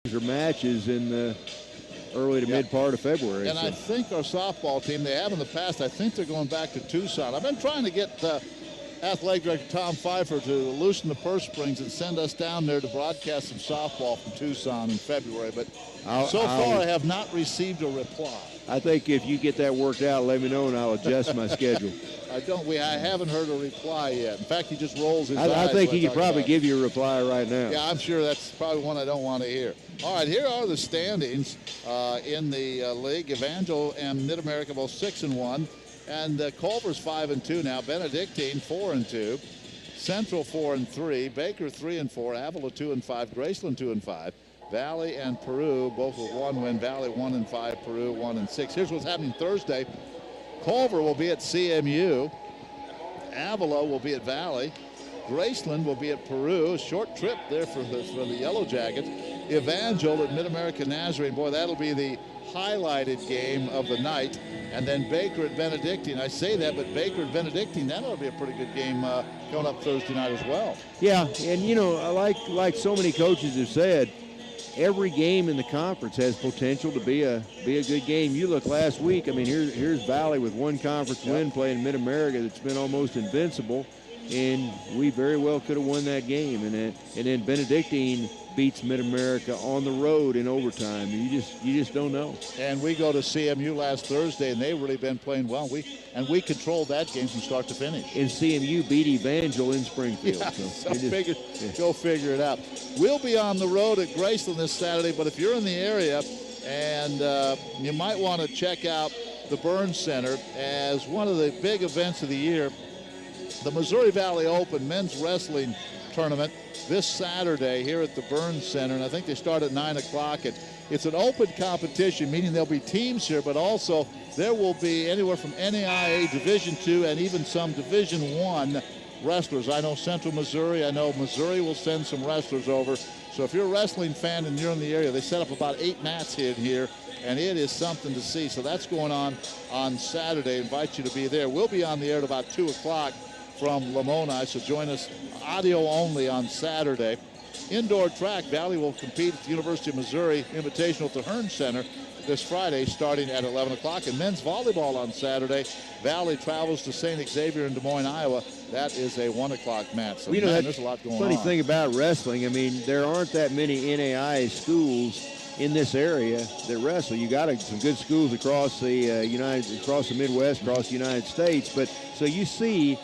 or matches in the early to mid part of February. And I think our softball team, they have in the past, I think they're going back to Tucson. I've been trying to get Athletic Director Tom Pfeiffer to loosen the purse strings and send us down there to broadcast some softball from Tucson in February, but so far I have not received a reply. I think if you get that worked out, let me know and I'll adjust my schedule. I haven't heard a reply yet. In fact, he just rolls his eyes. I think he could probably give you a reply right now. Yeah, I'm sure that's probably one I don't want to hear. All right, here are the standings in the league. Evangel and Mid-America both 6-1. And Culver's 5-2 now. Benedictine 4-2. Central 4-3. Baker 3-4. Avila 2-5. Graceland 2-5. Valley and Peru both with one win. Valley 1-5. Peru 1-6. Here's what's happening Thursday. Culver will be at CMU. Avila will be at Valley. Graceland will be at Peru. Short trip there for the Yellow Jackets. Evangel at Mid-America Nazarene. Boy, that'll be the highlighted game of the night. And then Baker at Benedictine. I say that, but Baker at Benedictine, that'll be a pretty good game coming up Thursday night as well. Yeah, and you know, like so many coaches have said, every game in the conference has potential to be a good game. You look last week, I mean, here's Valley with one conference win playing Mid-America that's been almost invincible, and we very well could have won that game. And then Benedictine beats Mid-America on the road in overtime. You just don't know. And we go to CMU last Thursday, and they've really been playing well. We controlled that game from start to finish. And CMU beat Evangel in Springfield. Yeah, go figure it out. We'll be on the road at Graceland this Saturday, but if you're in the area and you might want to check out the Burns Center as one of the big events of the year, the Missouri Valley Open men's wrestling tournament this Saturday here at the Burns Center, and I think they start at 9 o'clock. It's an open competition, meaning there'll be teams here, but also there will be anywhere from NAIA Division II and even some Division I wrestlers. I know Central Missouri, I know Missouri will send some wrestlers over. So if you're a wrestling fan and you're in the area, they set up about 8 mats in here, and it is something to see. So that's going on Saturday. I invite you to be there. We'll be on the air at about 2 o'clock from Lamoni, so join us audio only on Saturday. Indoor track, Valley will compete at the University of Missouri Invitational at the Hearn Center this Friday starting at 11 o'clock. And men's volleyball on Saturday, Valley travels to St. Xavier in Des Moines, Iowa. That is a 1 o'clock match. So there's a lot going on. Funny thing about wrestling, I mean, there aren't that many NAIA schools in this area that wrestle. You got some good schools across the across the Midwest, across the United States. But so you see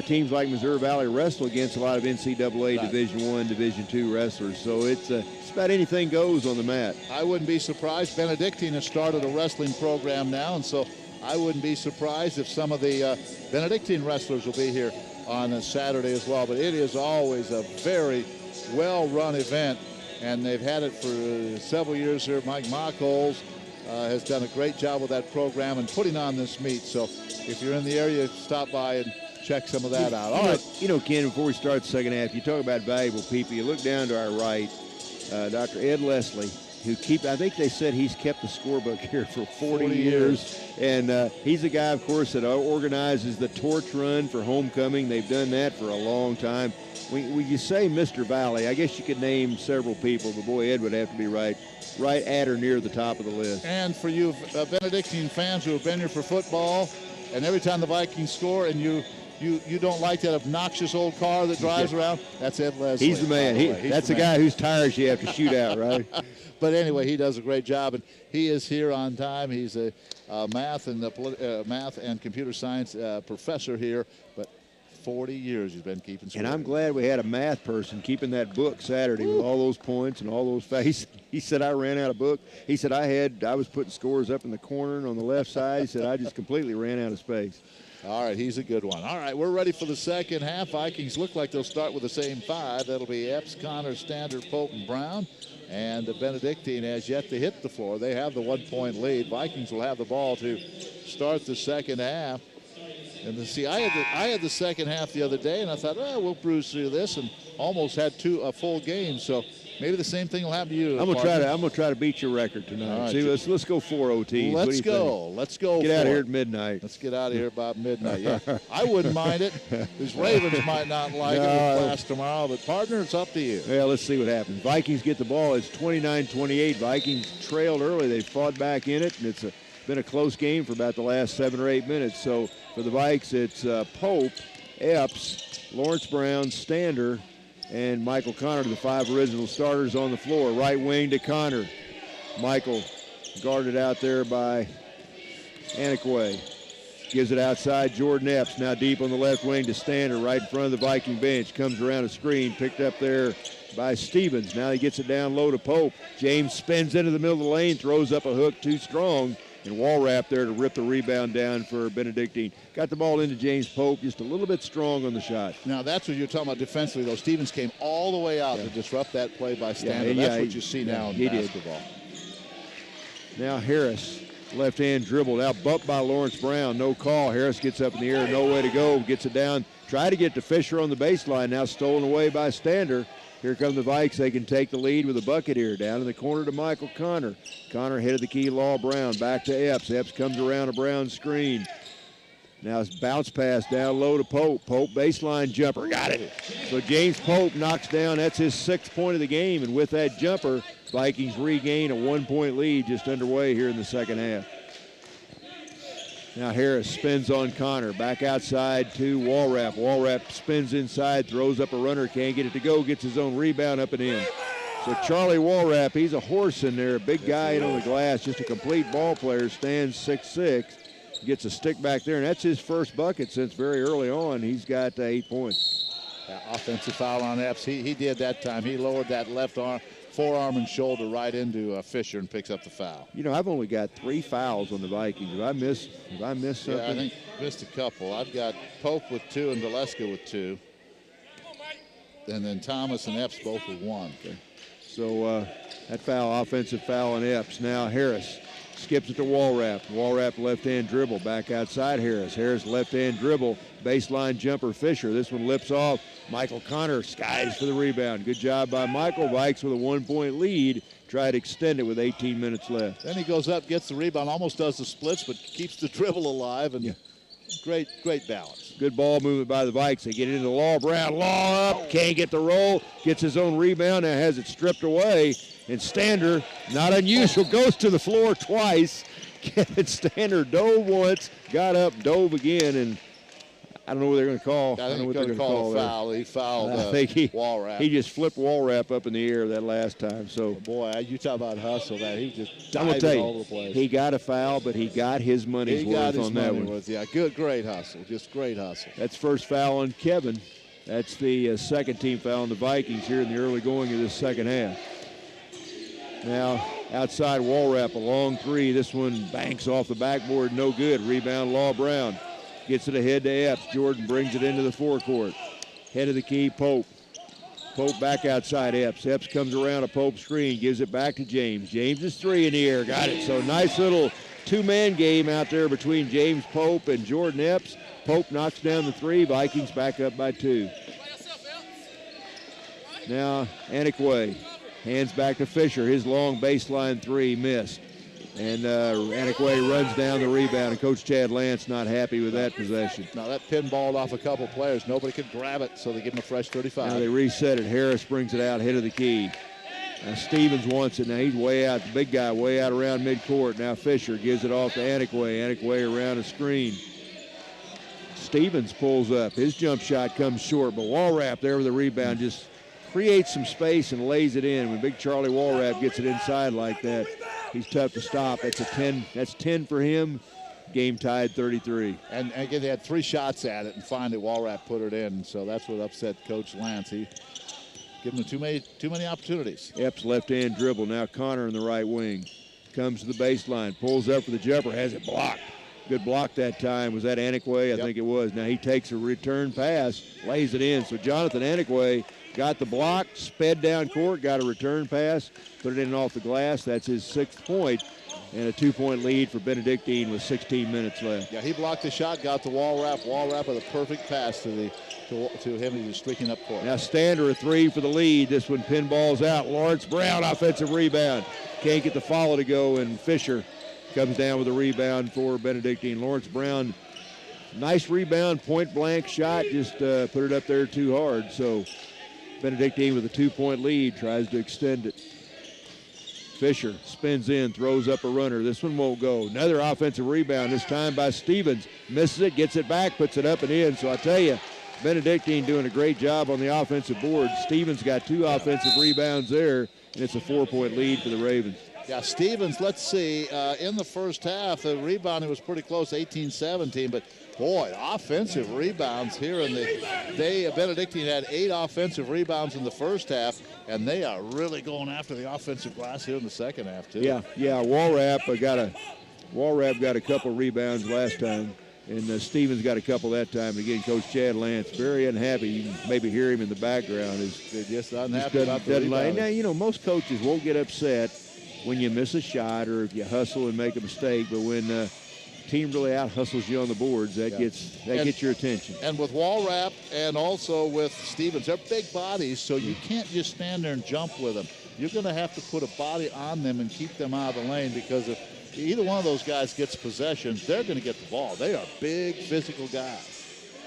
teams like Missouri Valley wrestle against a lot of NCAA Division I, Division II wrestlers. So it's about anything goes on the mat. I wouldn't be surprised. Benedictine has started a wrestling program now, and so I wouldn't be surprised if some of the Benedictine wrestlers will be here on a Saturday as well. But it is always a very well-run event, and they've had it for several years here. Mike Mockholes has done a great job with that program and putting on this meet. So if you're in the area, stop by and check some of that out. All right. You know, Ken, before we start the second half, you talk about valuable people. You look down to our right, Dr. Ed Leslie, I think they said he's kept the scorebook here for 40 years. And he's a guy, of course, that organizes the torch run for homecoming. They've done that for a long time. When you say Mr. Valley, I guess you could name several people, but boy, Ed would have to be right at or near the top of the list. And for you Benedictine fans who have been here for football, and every time the Vikings score and you don't like that obnoxious old car that drives around, that's Ed Leslie. He's the man. That's the guy whose tires you have to shoot out, right? But anyway, he does a great job, and he is here on time. He's a math and computer science professor here, but 40 years he's been keeping score. And I'm glad we had a math person keeping that book Saturday with all those points and all those faces. He said, I ran out of book. He said, I was putting scores up in the corner and on the left side. He said, I just completely ran out of space. All right, he's a good one. All right, we're ready for the second half. Vikings look like they'll start with the same 5. That'll be Epps, Connor, Standard, Pope, and Brown. And the Benedictine has yet to hit the floor. They have the 1-point lead. Vikings will have the ball to start the second half. And I had the second half the other day, and I thought, we'll breeze through this, and almost had a full game. So maybe the same thing will happen to you. I'm gonna try to beat your record tonight. Right. See, let's go 4 OTs. Let's go. Let's go. Get out of here at midnight. Let's get out of here about midnight. Yeah, I wouldn't mind it. These Ravens might not like it in class tomorrow, but partner, it's up to you. Yeah, let's see what happens. Vikings get the ball. It's 29-28. Vikings trailed early. They fought back in it, and it's been a close game for about the last 7 or 8 minutes. So for the Vikes, it's Pope, Epps, Lawrence Brown, Stander, and Michael Connor, the 5 original starters on the floor. Right wing to Connor. Michael guarded out there by Anakwe. Gives it outside, Jordan Epps. Now deep on the left wing to Stander, right in front of the Viking bench. Comes around a screen, picked up there by Stevens. Now he gets it down low to Pope. James spins into the middle of the lane, throws up a hook too strong. And Walrap there to rip the rebound down for Benedictine. Got the ball into James Pope, just a little bit strong on the shot. Now that's what you're talking about defensively, though. Stevens came all the way out to disrupt that play by Stander. That's what you see now in basketball. Now Harris, left-hand dribble, now bumped by Lawrence Brown. No call. Harris gets up in the air, no way to go. Gets it down. Try to get to Fisher on the baseline. Now stolen away by Stander. Here come the Vikes. They can take the lead with a bucket here. Down in the corner to Michael Connor. Connor head of the key, Law Brown. Back to Epps. Epps comes around a Brown screen. Now it's bounce pass down low to Pope. Pope baseline jumper. Got it. So James Pope knocks down. That's his 6th point of the game. And with that jumper, Vikings regain a 1-point lead just underway here in the second half. Now Harris spins on Connor. Back outside to Walrap. Walrap spins inside, throws up a runner, can't get it to go, gets his own rebound up and in. So Charlie Walrap, he's a horse in there, a big guy in on the glass, just a complete ball player, stands 6'6", gets a stick back there, and that's his first bucket since very early on. He's got 8 points. Offensive foul on Epps. He did that time. He lowered that left arm, forearm and shoulder right into Fisher and picks up the foul. You know, I've only got 3 fouls on the Vikings. Have I missed something? Yeah, I think missed a couple. I've got Pope with 2 and Valeska with 2. And then Thomas and Epps both with 1. Okay. So that foul, offensive foul on Epps. Now Harris skips it to Walrap. Walrap left-hand dribble. Back outside Harris. Harris left-hand dribble. Baseline jumper Fisher. This one lips off. Michael Connor skies for the rebound. Good job by Michael. Vikes with a 1-point lead. Try to extend it with 18 minutes left. Then he goes up, gets the rebound, almost does the splits, but keeps the dribble alive, and great balance. Good ball movement by the Vikes. They get it into Law Brown. Law up, can't get the roll. Gets his own rebound, now has it stripped away. And Stander, not unusual, goes to the floor twice. Kevin Stander dove once, got up, dove again, and I don't know what they're going to call. I think they're going to call a foul. He fouled Walrap. He just flipped Walrap up in the air that last time. So boy, you talk about hustle, man. He just I'm gonna dived tell you, all over the place. He got a foul, but he got his money's worth on that one. Yeah, good, great hustle. Just great hustle. That's first foul on Kevin. That's the second team foul on the Vikings here in the early going of this second half. Now outside Walrap, a long 3. This one banks off the backboard, no good. Rebound Law Brown. Gets it ahead to Epps. Jordan brings it into the forecourt. Head of the key, Pope. Pope back outside Epps. Epps comes around a Pope screen, gives it back to James. James is 3 in the air, got it. So nice little 2-man game out there between James Pope and Jordan Epps. Pope knocks down the 3. Vikings back up by 2. Now Anakwe hands back to Fisher. His long baseline 3 missed. And Anakwe runs down the rebound, and Coach Chad Lance not happy with that possession. Now that pinballed off a couple players. Nobody could grab it, so they give him a fresh 35. Now they reset it. Harris brings it out, head of the key. Now Stevens wants it. Now he's way out, the big guy way out around midcourt. Now Fisher gives it off to Anakwe. Anakwe around a screen. Stevens pulls up. His jump shot comes short, but Walrap there with the rebound just creates some space and lays it in. When big Charlie Walrap gets it inside like that, he's tough to stop. That's 10 for him. Game tied 33. And again, they had 3 shots at it, and finally Walrap put it in. So that's what upset Coach Lance. He gave him too many opportunities. Epps left-hand dribble. Now Connor in the right wing. Comes to the baseline. Pulls up for the jumper. Has it blocked. Good block that time. Was that Anakwe? I think it was. Now he takes a return pass, lays it in. So Jonathan Anakwe got the block, sped down court, got a return pass, put it in off the glass. That's his 6th point, and a 2-point lead for Benedictine with 16 minutes left. Yeah, he blocked the shot, got the wall wrap with a perfect pass to him. He was streaking up court. Now Stander, a 3 for the lead. This one pinballs out. Lawrence Brown, offensive rebound. Can't get the follow to go, and Fisher comes down with a rebound for Benedictine. Lawrence Brown, nice rebound, point blank shot, just put it up there too hard. So Benedictine with a 2-point lead, tries to extend it. Fisher spins in, throws up a runner. This one won't go. Another offensive rebound, this time by Stevens. Misses it, gets it back, puts it up and in. So I tell you, Benedictine doing a great job on the offensive board. Stevens got 2 offensive rebounds there, and it's a 4-point lead for the Ravens. Yeah, Stevens, let's see, in the first half, the rebounding was pretty close, 18-17, but boy, offensive rebounds here in the Benedictine had 8 offensive rebounds in the first half, and they are really going after the offensive glass here in the second half, too. Yeah, Walrap got a couple rebounds last time, and Stevens got a couple that time. And again, Coach Chad Lance, very unhappy. You can maybe hear him in the background. They're just unhappy about the rebounding. Now, you know, most coaches won't get upset when you miss a shot or if you hustle and make a mistake, but when team really out hustles you on the boards, that gets your attention. And with Walrap and also with Stevens, they're big bodies, so you can't just stand there and jump with them. You're going to have to put a body on them and keep them out of the lane, because if either one of those guys gets possession, they're going to get the ball. They are big physical guys.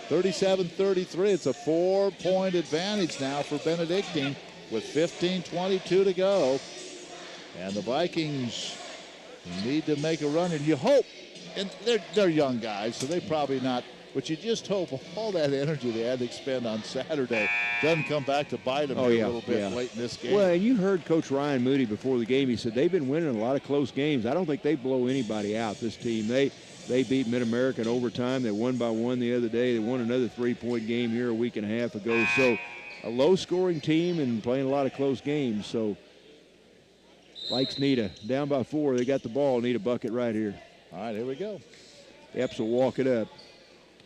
37-33. It's a 4-point advantage now for Benedictine with 15:22 to go. And the Vikings need to make a run, and you hope, and they're young guys, so they probably not, but you just hope all that energy they had to expend on Saturday doesn't come back to bite them a little bit late in this game. Well, and you heard Coach Ryan Moody before the game. He said they've been winning a lot of close games. I don't think they blow anybody out, this team. They beat Mid-America in overtime. They won by 1 the other day. They won another 3-point game here a week and a half ago. So a low-scoring team and playing a lot of close games. So Vikes need down by 4. They got the ball, need a bucket right here. All right, here we go. Epps will walk it up.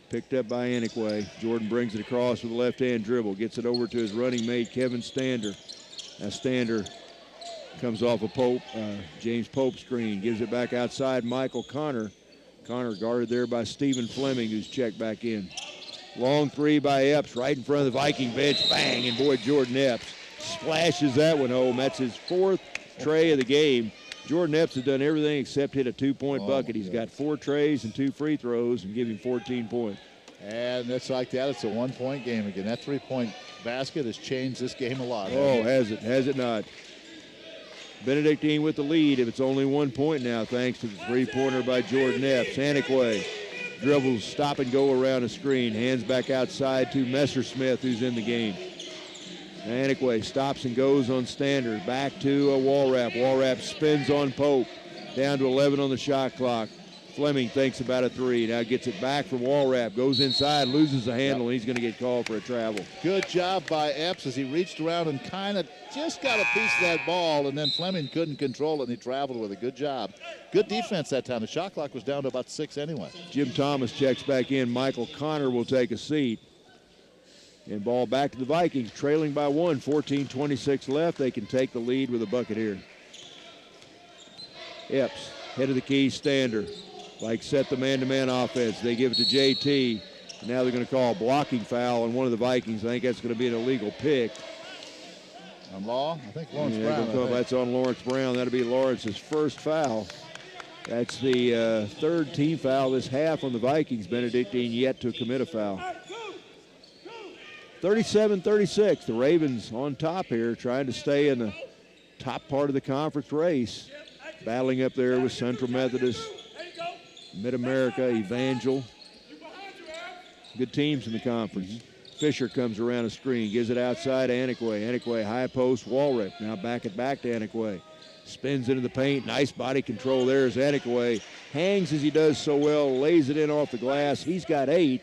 Picked up by Anniquay. Jordan brings it across with a left-hand dribble. Gets it over to his running mate, Kevin Stander. Now Stander comes off a James Pope screen. Gives it back outside Michael Connor. Connor guarded there by Stephen Fleming, who's checked back in. Long 3 by Epps right in front of the Viking bench. Bang, and boy, Jordan Epps splashes that one home. That's his 4th tray of the game. Jordan Epps has done everything except hit a 2-point bucket. He's got 4 trays and 2 free throws and give him 14 points. And that's like that. It's a 1-point game again. That 3-point basket has changed this game a lot. Oh, has it? Has it not? Benedictine with the lead. If it's only 1 point now, thanks to the 3-pointer by Jordan Epps. Anniquay dribbles, stop and go around a screen. Hands back outside to Messersmith, who's in the game. Anniquay stops and goes on Stander. Back to a Walrap. Walrap spins on Pope. Down to 11 on the shot clock. Fleming thinks about a 3. Now gets it back from Walrap. Goes inside, loses the handle, and he's going to get called for a travel. Good job by Epps as he reached around and kind of just got a piece of that ball, and then Fleming couldn't control it, and he traveled with it. Good job. Good defense that time. The shot clock was down to about 6 anyway. Jim Thomas checks back in. Michael Connor will take a seat. And ball back to the Vikings, trailing by 1, 14:26 left. They can take the lead with a bucket here. Epps, head of the key, Stander. Vikes set the man-to-man offense. They give it to JT. Now they're going to call a blocking foul on one of the Vikings. I think that's going to be an illegal pick. On Law? I think Lawrence Brown. That's on Lawrence Brown. That'll be Lawrence's first foul. That's the 3rd team foul this half on the Vikings. Benedictine yet to commit a foul. 37-36. The Ravens on top here, trying to stay in the top part of the conference race. Battling up there with Central Methodist, Mid-America, Evangel. Good teams in the conference. Fisher comes around a screen, gives it outside to Anniquay. Anniquay, high post, Walrip. Now back it back to Anniquay. Spins into the paint. Nice body control there as Anniquay hangs as he does so well, lays it in off the glass. He's got 8.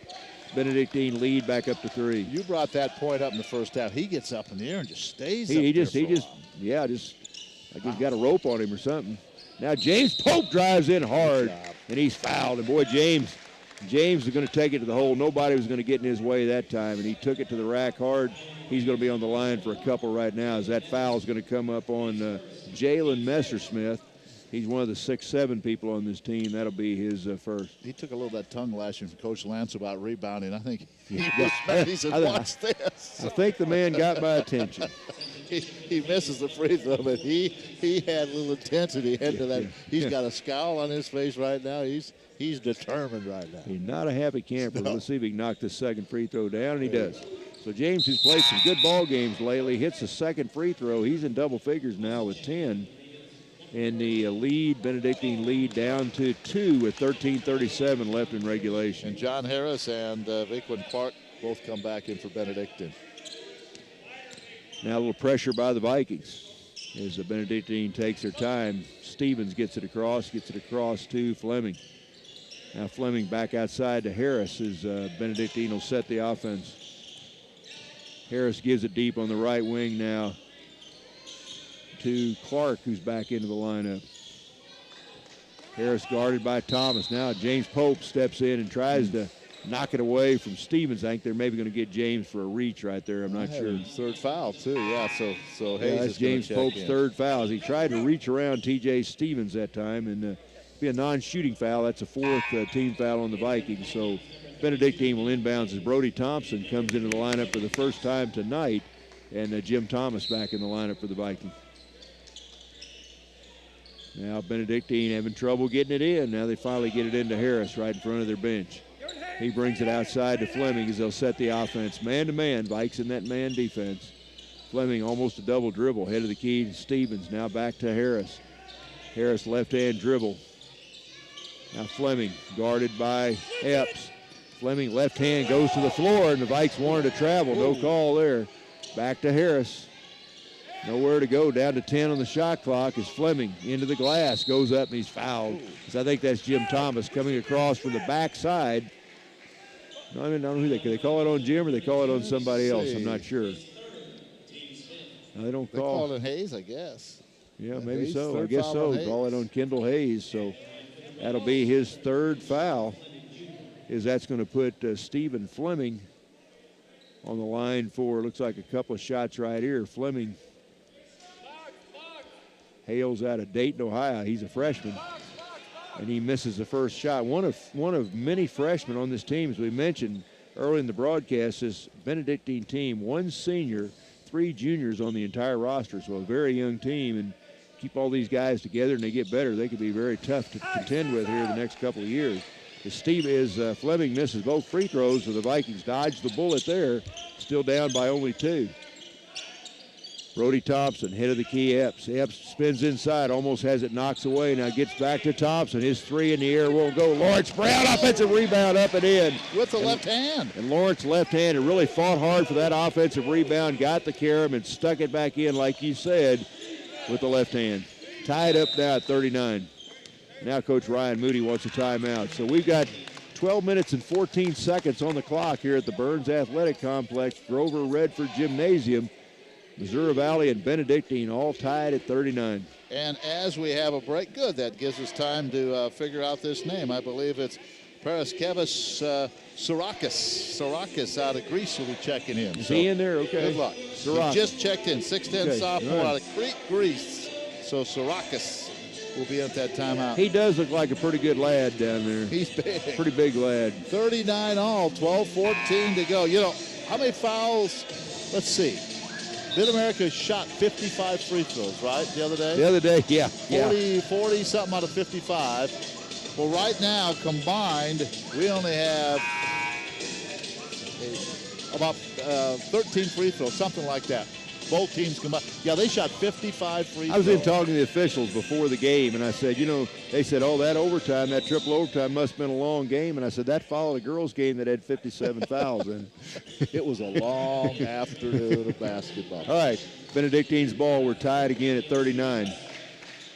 Benedictine lead back up to 3. You brought that point up in the first half. He gets up in the air and just stays like he's got a rope on him or something. Now James Pope drives in hard, and he's fouled. And boy, James James was going to take it to the hole. Nobody was going to get in his way that time, and he took it to the rack hard. He's going to be on the line for a couple right now as that foul is going to come up on Jalen Messersmith. He's one of the 6'7" people on this team. That'll be his first. He took a little of that tongue lashing from Coach Lance about rebounding. I think he said, watch this. I think the man got my attention. He misses the free throw, but he had a little intensity into that. He's got a scowl on his face right now. He's determined right now. He's not a happy camper. No. Let's see if he can knock this second free throw down, and he does. So James, who's played some good ball games lately, hits the second free throw. He's in double figures now with 10. And the Benedictine lead down to 2 with 13:37 left in regulation. And John Harris and Viquin Clark both come back in for Benedictine. Now a little pressure by the Vikings as the Benedictine takes their time. Stevens gets it across to Fleming. Now Fleming back outside to Harris as Benedictine will set the offense. Harris gives it deep on the right wing now to Clark, who's back into the lineup. Harris guarded by Thomas. Now James Pope steps in and tries to knock it away from Stevens. I think they're maybe going to get James for a reach right there. I'm not sure. Third foul, too. Yeah, so Hayes that's is James Pope's in. third foul. He tried to reach around T.J. Stevens that time, and be a non-shooting foul. That's a fourth team foul on the Vikings. So Benedictine will inbounds as Brody Thompson comes into the lineup for the first time tonight, and Jim Thomas back in the lineup for the Vikings. Now Benedictine having trouble getting it in. Now they finally get it into Harris right in front of their bench. He brings it outside to Fleming as they'll set the offense. Man-to-man, Vikes in that man defense. Fleming almost a double dribble. Head of the key to Stevens. Now back to Harris. Harris left-hand dribble. Now Fleming guarded by Epps. Fleming left hand goes to the floor, and the Vikes wanted to travel. No call there. Back to Harris. Nowhere to go, down to 10 on the shot clock as Fleming into the glass, goes up and he's fouled. So I think that's Jim Thomas coming across from the backside. No, I don't know who they call it on Jim or they call it on somebody else. I'm not sure. No, they don't call. They call it Hayes, I guess. Yeah, maybe Hayes, so. I guess so. Call it on Kendall Hayes. So that'll be his third foul. That's going to put Stephen Fleming on the line for, looks like a couple of shots right here. Fleming hails out of Dayton, Ohio. He's a freshman, and he misses the first shot. One of many freshmen on this team, as we mentioned early in the broadcast, this Benedictine team, 1 senior, 3 juniors on the entire roster, so a very young team, and keep all these guys together and they get better. They could be very tough to contend with here the next couple of years. Fleming misses both free throws, so the Vikings dodge the bullet there, still down by only 2. Brody Thompson, head of the key, Epps. Epps spins inside, almost has it, knocks away, now gets back to Thompson. His 3 in the air won't go. Lawrence Brown, offensive rebound up and in. With the left hand. And Lawrence left-handed really fought hard for that offensive rebound, got the carom and stuck it back in, like you said, with the left hand. Tied up now at 39. Now Coach Ryan Moody wants a timeout. So we've got 12 minutes and 14 seconds on the clock here at the Burns Athletic Complex, Grover Redford Gymnasium. Missouri Valley and Benedictine all tied at 39. And as we have a break, good, that gives us time to figure out this name. I believe it's Paraskevis Sorakis out of Greece will be checking in. Is he in there? Okay. Good luck. He just checked in, 6'10" sophomore out of Crete, Greece. So Sorakis will be at that timeout. He does look like a pretty good lad down there. He's big. Pretty big lad. 39 all, 12-14 to go. You know, how many fouls? Let's see. Mid-America shot 55 free throws, right, the other day? The other day, yeah. 40 something out of 55. Well, right now, combined, we only have about 13 free throws, something like that. Both teams combined. Yeah, they shot 55 free throws. I was in talking to the officials before the game, and I said, they said, that overtime, that triple overtime must have been a long game. And I said, that followed a girls' game that had 57 fouls in it. It was a long afternoon of basketball. All right, Benedictine's ball. We're tied again at 39.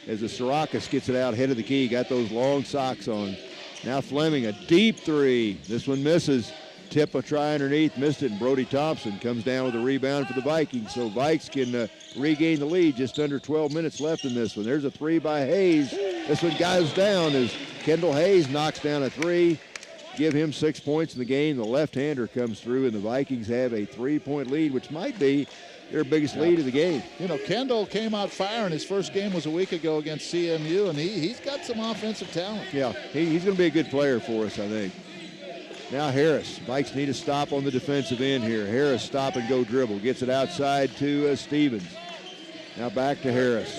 As the Sorakis gets it out, head of the key, got those long socks on. Now Fleming, a deep 3. This one misses. Tip a try underneath, missed it, and Brody Thompson comes down with a rebound for the Vikings. So Vikes can regain the lead. Just under 12 minutes left in this one. There's a 3 by Hayes. This one goes down as Kendall Hayes knocks down a 3. give him 6 points in the game. The left-hander comes through, and the Vikings have a 3-point lead, which might be their biggest lead of the game. You know, Kendall came out firing. His first game was a week ago against CMU, and he's got some offensive talent. Yeah, he's going to be a good player for us, I think. Now Harris. Vikes need a stop on the defensive end here. Harris stop and go dribble. Gets it outside to Stevens. Now back to Harris.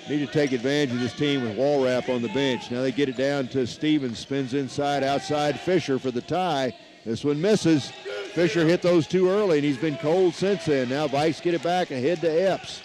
Need to take advantage of this team with Walrap on the bench. Now they get it down to Stevens. Spins inside, outside Fisher for the tie. This one misses. Fisher hit those two early, and he's been cold since then. Now Vikes get it back ahead to Epps.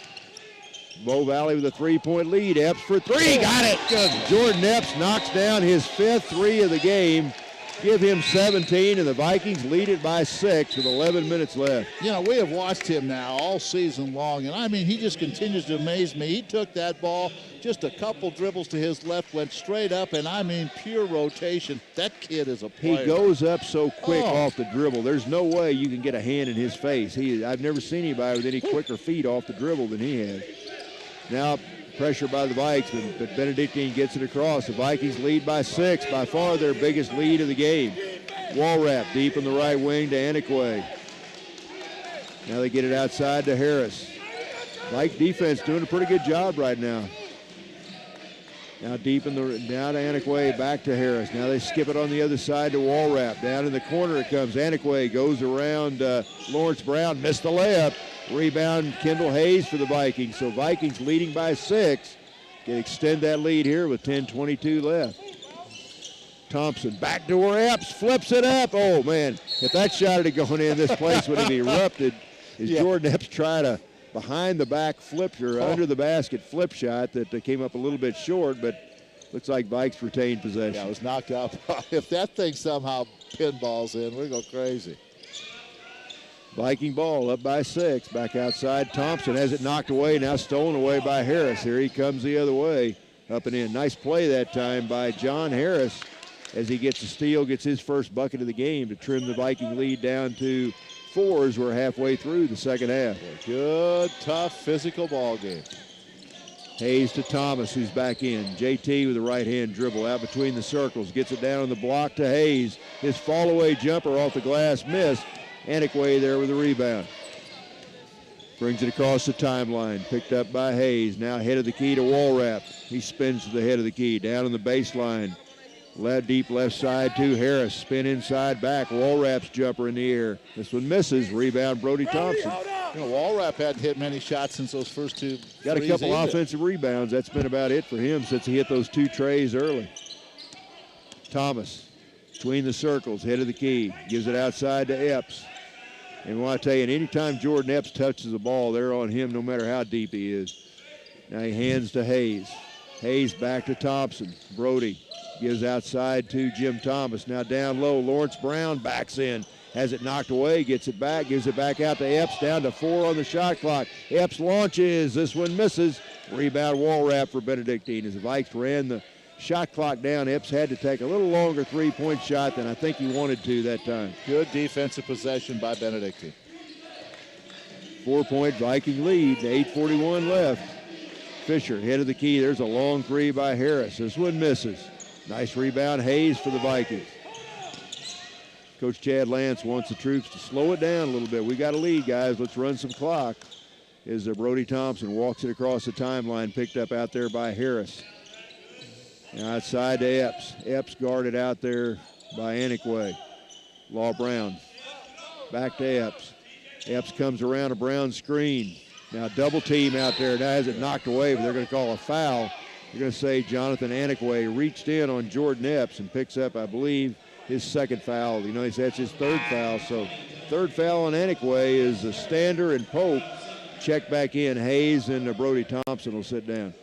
Bow Valley with a 3-point lead. Epps for three. Got it. Good. Jordan Epps knocks down his 5th three of the game. Give him 17, and the Vikings lead it by 6 with 11 minutes left. You know, we have watched him now all season long, and I mean, he just continues to amaze me. He took that ball, just a couple dribbles to his left, went straight up, and I mean, pure rotation. That kid is a player. He goes up so quick off the dribble. There's no way you can get a hand in his face. I've never seen anybody with any quicker feet off the dribble than he has. Now, pressure by the Vikes, but Benedictine gets it across. The Vikings lead by 6, by far their biggest lead of the game. Walrap deep in the right wing to Anakwe. Now they get it outside to Harris. Vike defense doing a pretty good job right now. Now deep in the, down to Anakwe, back to Harris. Now they skip it on the other side to Walrap. Down in the corner it comes. Anakwe goes around Lawrence Brown, missed the layup. Rebound, Kendall Hayes for the Vikings. So Vikings leading by 6. Can extend that lead here with 10:22 left. Thompson, backdoor Epps, flips it up. Oh, man, if that shot had gone in, this place would have erupted. As Jordan Epps tried a behind-the-back flip, or under-the-basket flip shot that came up a little bit short, but looks like Vikes retained possession. Yeah, it was knocked out. If that thing somehow pinballs in, we're going to go crazy. Viking ball up by 6. Back outside. Thompson has it knocked away. Now stolen away by Harris. Here he comes the other way. Up and in. Nice play that time by John Harris as he gets a steal, gets his first bucket of the game to trim the Viking lead down to 4 as we're halfway through the second half. Good, tough, physical ball game. Hayes to Thomas, who's back in. JT with a right-hand dribble out between the circles. Gets it down on the block to Hayes. His fall-away jumper off the glass missed. Anakwe there with the rebound. Brings it across the timeline. Picked up by Hayes. Now head of the key to Walrap. He spins to the head of the key. Down on the baseline. Deep left side to Harris. Spin inside back. Walrap's jumper in the air. This one misses. Rebound Brody Thompson. You know, Walrap hadn't hit many shots since those first two. Got a couple offensive rebounds. That's been about it for him since he hit those 2 trays early. Thomas between the circles. Head of the key. Gives it outside to Epps. And I want to tell you, anytime Jordan Epps touches the ball, they're on him no matter how deep he is. Now he hands to Hayes. Hayes back to Thompson. Brody gives outside to Jim Thomas. Now down low, Lawrence Brown backs in. Has it knocked away, gets it back, gives it back out to Epps, down to 4 on the shot clock. Epps launches, this one misses. Rebound Walrap for Benedictine. As the Vikes ran the shot clock down, Epps had to take a little longer 3-point shot than I think he wanted to that time. Good defensive possession by Benedictine. 4-point Viking lead, 8:41 left. Fisher, head of the key. There's a long 3 by Harris. This one misses. Nice rebound, Hayes for the Vikings. Coach Chad Lance wants the troops to slow it down a little bit. We got a lead, guys. Let's run some clock. As Brody Thompson walks it across the timeline, picked up out there by Harris. Now outside to Epps. Epps guarded out there by Anakwe. Law Brown. Back to Epps. Epps comes around a Brown screen. Now double team out there. Now has it knocked away, but they're going to call a foul. They're going to say Jonathan Anakwe reached in on Jordan Epps and picks up, I believe, his second foul. You know, that's his 3rd foul. So 3rd foul on Anakwe is a Stander and Pope. Check back in. Hayes and Brody Thompson will sit down.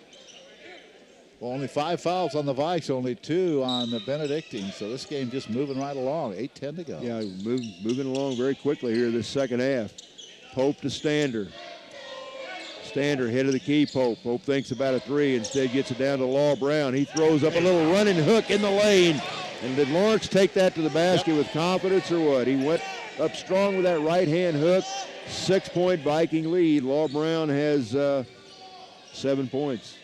Well, only 5 fouls on the Vikes, only 2 on the Benedictine. So this game just moving right along. 8:10 to go. Yeah, moving along very quickly here this second half. Pope to Stander. Stander, head of the key, Pope. Pope thinks about a 3, instead gets it down to Law Brown. He throws up a little running hook in the lane. And did Lawrence take that to the basket with confidence or what? He went up strong with that right-hand hook. 6-point Viking lead. Law Brown has 7 points.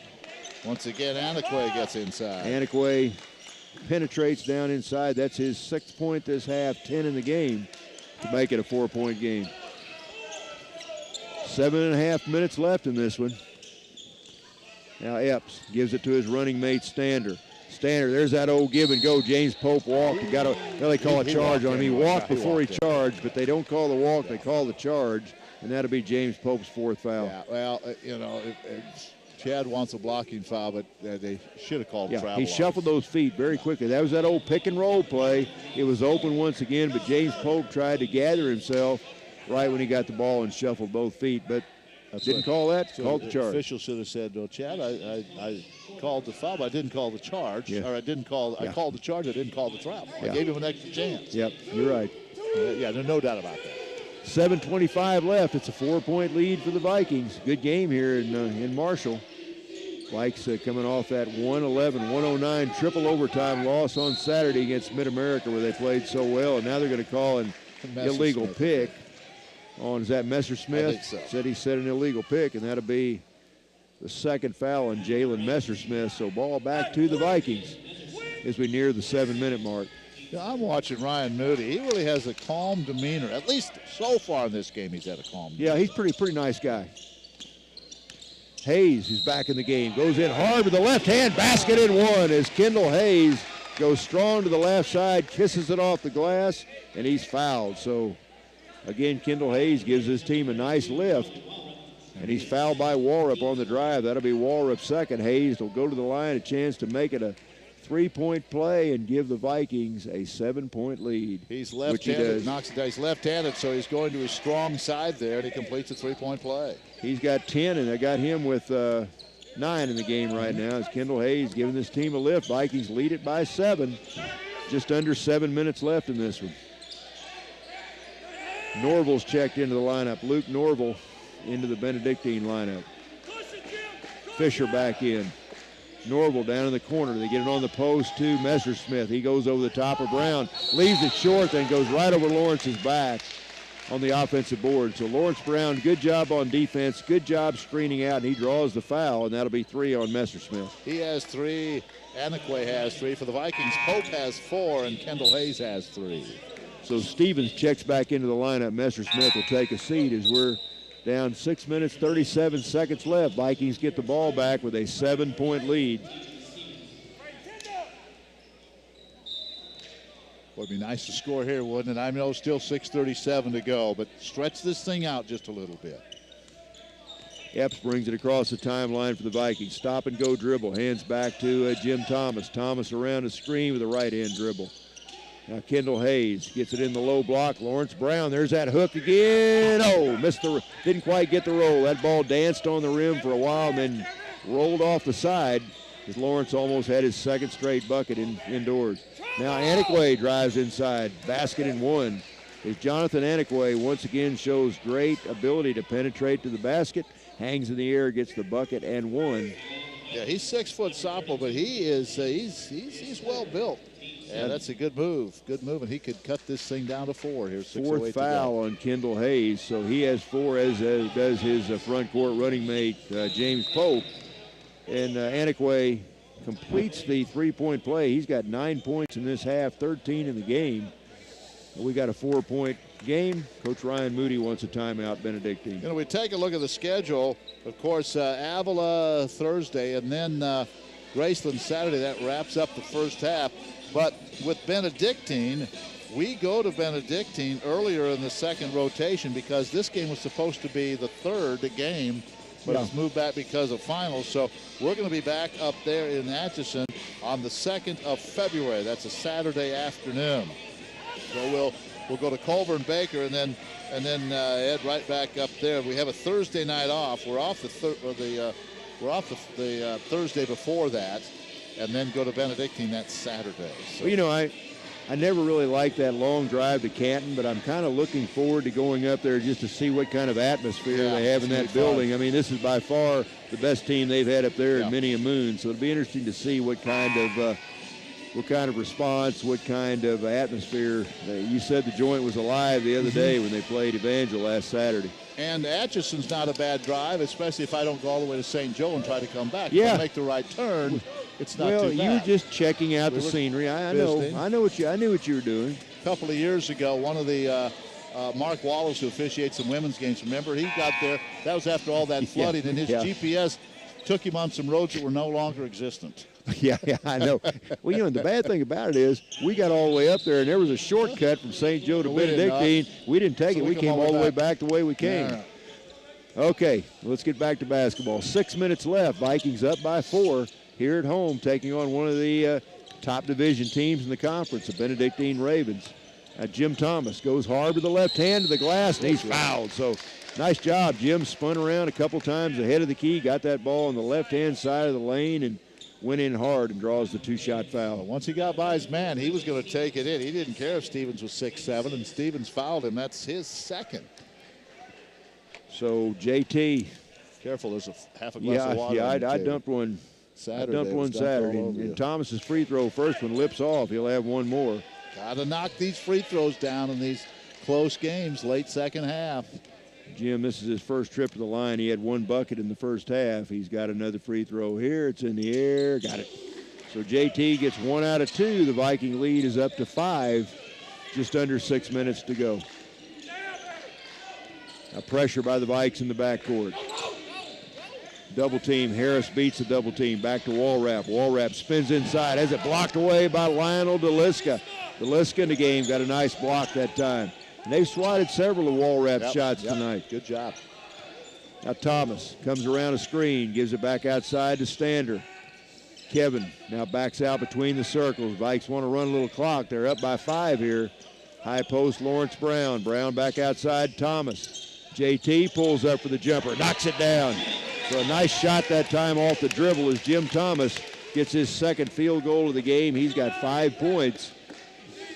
Once again, Anakwe gets inside. Anakwe penetrates down inside. That's his 6th point this half, 10 in the game to make it a 4-point game. 7.5 minutes left in this one. Now Epps gives it to his running mate Stander. Stander, there's that old give and go. James Pope walked. They call a charge on him. He walked before he charged, but they don't call the walk. They call the charge, and that'll be James Pope's 4th foul. Yeah, well, Chad wants a blocking foul, but they should have called travel. He shuffled those feet very quickly. That was that old pick and roll play. It was open once again, but James Pope tried to gather himself right when he got the ball and shuffled both feet, but didn't call that. Called the charge. The official should have said, "No, Chad, I called the foul, but I didn't call the charge." Yeah. Or I called the charge, I didn't call the travel. I gave him an extra chance. Yep, you're right. Yeah, there's no doubt about that. 7:25 left. It's a 4-point lead for the Vikings. Good game here in Marshall. Vikes coming off that 111-109 triple overtime loss on Saturday against Mid-America where they played so well, and now they're going to call an illegal pick on, is that Messersmith? I think so. Said he set an illegal pick, and that'll be the 2nd foul on Jalen Messersmith. So ball back to the Vikings as we near the 7-minute mark. Yeah, I'm watching Ryan Moody. He really has a calm demeanor. At least so far in this game, he's had a calm demeanor. Yeah, he's pretty nice guy. Hayes is back in the game. Goes in hard with the left hand. Basket in one as Kendall Hayes goes strong to the left side, kisses it off the glass, and he's fouled. So, again, Kendall Hayes gives his team a nice lift, and he's fouled by Walrup on the drive. That'll be Walrup's 2nd. Hayes will go to the line, a chance to make it a 3-point play and give the Vikings a 7-point lead. He's left-handed, knocks it down. He's left-handed, so he's going to his strong side there, and he completes a 3-point play. He's got 10, and I got him with 9 in the game right now. As Kendall Hayes giving this team a lift. Vikings lead it by 7. Just under 7 minutes left in this one. Norval's checked into the lineup. Luke Norval into the Benedictine lineup. Fisher back in. Norval down in the corner. They get it on the post to Messersmith. He goes over the top of Brown, leaves it short, then goes right over Lawrence's back on the offensive board. So Lawrence Brown, good job on defense, good job screening out, and he draws the foul, and that'll be 3 on Messersmith. He has 3. Anakwe has 3 for the Vikings. Pope has 4, and Kendall Hayes has 3. So Stevens checks back into the lineup. Messersmith will take a seat as we're down 6 minutes, 37 seconds left. Vikings get the ball back with a 7-point lead. Would be nice to score here, wouldn't it? I know still 6:37 to go, but stretch this thing out just a little bit. Epps brings it across the timeline for the Vikings. Stop and go dribble. Hands back to Jim Thomas. Thomas around a screen with a right-hand dribble. Now Kendall Hayes gets it in the low block. Lawrence Brown, there's that hook again. Oh, didn't quite get the roll. That ball danced on the rim for a while and then rolled off the side as Lawrence almost had his 2nd straight bucket indoors. Now Anakwe drives inside. Basket in one. As Jonathan Anakwe once again shows great ability to penetrate to the basket. Hangs in the air, gets the bucket and one. Yeah, he's 6 foot Sopo, but he is he's well built. And that's a good move. Good move, and he could cut this thing down to 4 here. 4th foul on Kendall Hayes, so he has 4, as does his front court running mate, James Pope. And Anakwe completes the 3-point play. He's got 9 points in this half, 13 in the game. We got a 4-point game. Coach Ryan Moody wants a timeout, Benedictine. We take a look at the schedule. Of course, Avila Thursday, and then Graceland Saturday. That wraps up the first half. But with Benedictine, we go to Benedictine earlier in the 2nd rotation because this game was supposed to be the 3rd game, but it's moved back because of finals. So we're going to be back up there in Atchison on the 2nd of February. That's a Saturday afternoon. So we'll go to Colburn Baker and then head right back up there. We have a Thursday night off. We're off the Thursday before that, and then go to Benedictine that Saturday. So. Well, I never really liked that long drive to Canton, but I'm kind of looking forward to going up there just to see what kind of atmosphere they have in that building. I mean, this is by far the best team they've had up there in many a moon, so it'll be interesting to see what kind of response, what kind of atmosphere. You said the joint was alive the other day when they played Evangel last Saturday. And Atchison's not a bad drive, especially if I don't go all the way to St. Joe and try to come back. Yeah. If I make the right turn, it's not well, too bad. you were just checking out the scenery. I know what you were doing. A couple of years ago, one of the Mark Wallace, who officiates some women's games, remember, he got there. That was after all that flooding, and his GPS took him on some roads that were no longer existent. Yeah, I know. Well, and the bad thing about it is we got all the way up there, and there was a shortcut from St. Joe to Benedictine. We didn't take it. We came all the way back the way we came. Yeah. Okay, let's get back to basketball. 6 minutes left. Vikings up by 4 here at home, taking on one of the top division teams in the conference, the Benedictine Ravens. Jim Thomas goes hard with the left hand to the glass, and he's fouled. So nice job. Jim spun around a couple times ahead of the key, got that ball on the left-hand side of the lane, and went in hard and draws the 2-shot foul. Well, once he got by his man, he was going to take it in. He didn't care if Stevens was 6'7", and Stevens fouled him. That's his second. So JT. Careful, there's half a glass of water. Yeah, I dumped one Saturday. And Thomas's free throw, first one lips off. He'll have one more. Got to knock these free throws down in these close games, late second half. Jim, this is his first trip to the line. He had one bucket in the first half. He's got another free throw here. It's in the air. Got it. So JT gets 1 out of 2. The Viking lead is up to 5. Just under 6 minutes to go. Now pressure by the Vikes in the backcourt. Double team. Harris beats the double team. Back to Walrap. Walrap spins inside. Has it blocked away by Lionel DeLiska. DeLiska in the game. Got a nice block that time. And they've swatted several of Walrap's shots tonight. Good job. Now Thomas comes around a screen, gives it back outside to Stander. Kevin now backs out between the circles. Vikes want to run a little clock. They're up by 5 here. High post Lawrence Brown. Brown back outside Thomas. JT pulls up for the jumper, knocks it down. So a nice shot that time off the dribble as Jim Thomas gets his second field goal of the game. He's got 5 points.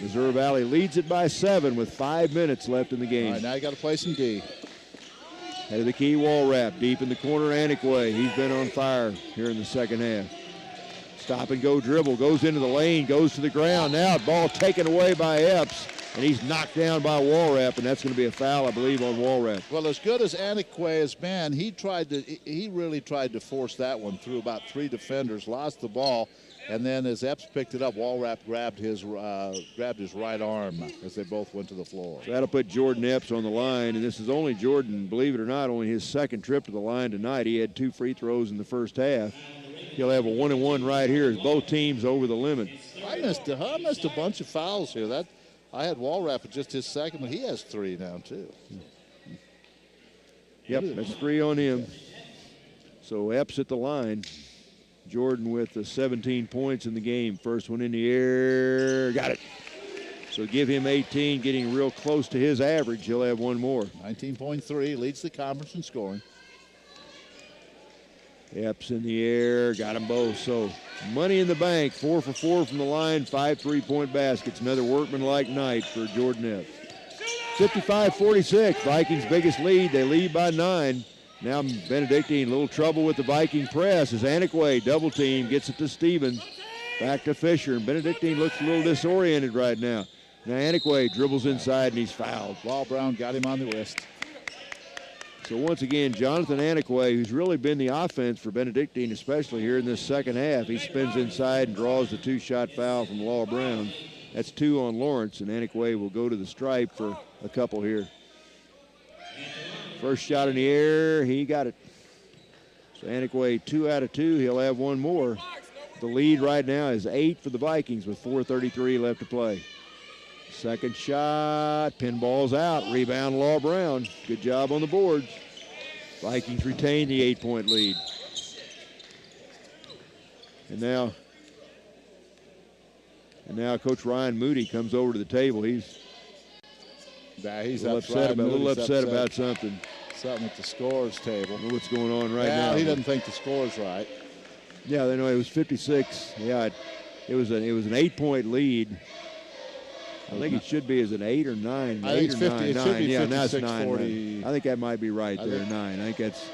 Missouri Valley leads it by 7 with 5 minutes left in the game. All right, now you got to play some D. Head of the key, Walrap, deep in the corner, Antiquay. He's been on fire here in the second half. Stop and go dribble, goes into the lane, goes to the ground. Now ball taken away by Epps, and he's knocked down by Walrap, and that's going to be a foul, I believe, on Walrap. Well, as good as Antiquay has been, he really tried to force that one through about 3 defenders, lost the ball. And then as Epps picked it up, Walrap grabbed his right arm as they both went to the floor. So that'll put Jordan Epps on the line, and this is only Jordan, believe it or not, only his second trip to the line tonight. He had 2 free throws in the first half. He'll have a 1-and-1 right here as both teams over the limit. I missed a bunch of fouls here. I had Walrap at just his second, but he has 3 now too. Yep, that's 3 on him. So Epps at the line. Jordan with 17 points in the game. First one in the air. Got it. So give him 18, getting real close to his average. He'll have one more. 19.3, leads the conference in scoring. Epps in the air. Got them both. So money in the bank. 4 for 4 from the line. 5 3-point baskets. Another workmanlike night for Jordan Epps. 55-46. Vikings' biggest lead. They lead by 9. Now Benedictine, a little trouble with the Viking press as Antiquay double team gets it to Stevens. Back to Fisher, and Benedictine looks a little disoriented right now. Now Antiquay dribbles inside and he's fouled. Ball Brown got him on the wrist. So once again, Jonathan Antiquay, who's really been the offense for Benedictine, especially here in this second half, he spins inside and draws the 2-shot foul from Law Brown. That's 2 on Lawrence, and Antiquay will go to the stripe for a couple here. First shot in the air, he got it. So Antiquay 2 out of 2, he'll have one more. The lead right now is 8 for the Vikings with 4:33 left to play. Second shot, pinball's out, rebound Law Brown. Good job on the boards. Vikings retain the 8-point lead. And now Coach Ryan Moody comes over to the table. He's a little upset about something. Something at the scores table. I don't know what's going on right now. He doesn't think the score's right. Yeah, they know it was 56. Yeah, it was an 8-point lead. I think it should be as an 8 or 9. I think it's 50. It should be yeah, now it's 9. 40. I think that might be right there. 9. I think that's.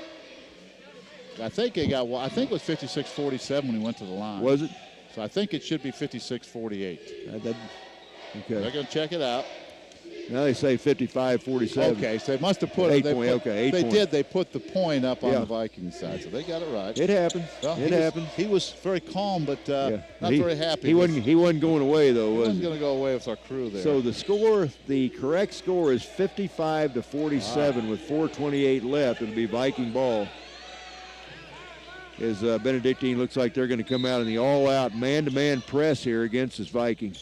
I think it was 56-47 when he went to the line. Was it? So I think it should be 56-48. Okay. They're going to check it out. Now they say 55-47. Okay, so they must have put 8 it. point. Okay, 8 They point. did. They put the point up on the Viking side, so they got it right. It happened. Well, it happened. He was very calm, but not very happy. He wasn't going away though. He wasn't going to go away with our crew there. So the correct score is 55-47 with 4:28 left. It'll be Viking ball. As Benedictine looks like they're going to come out in the all-out man-to-man press here against this Viking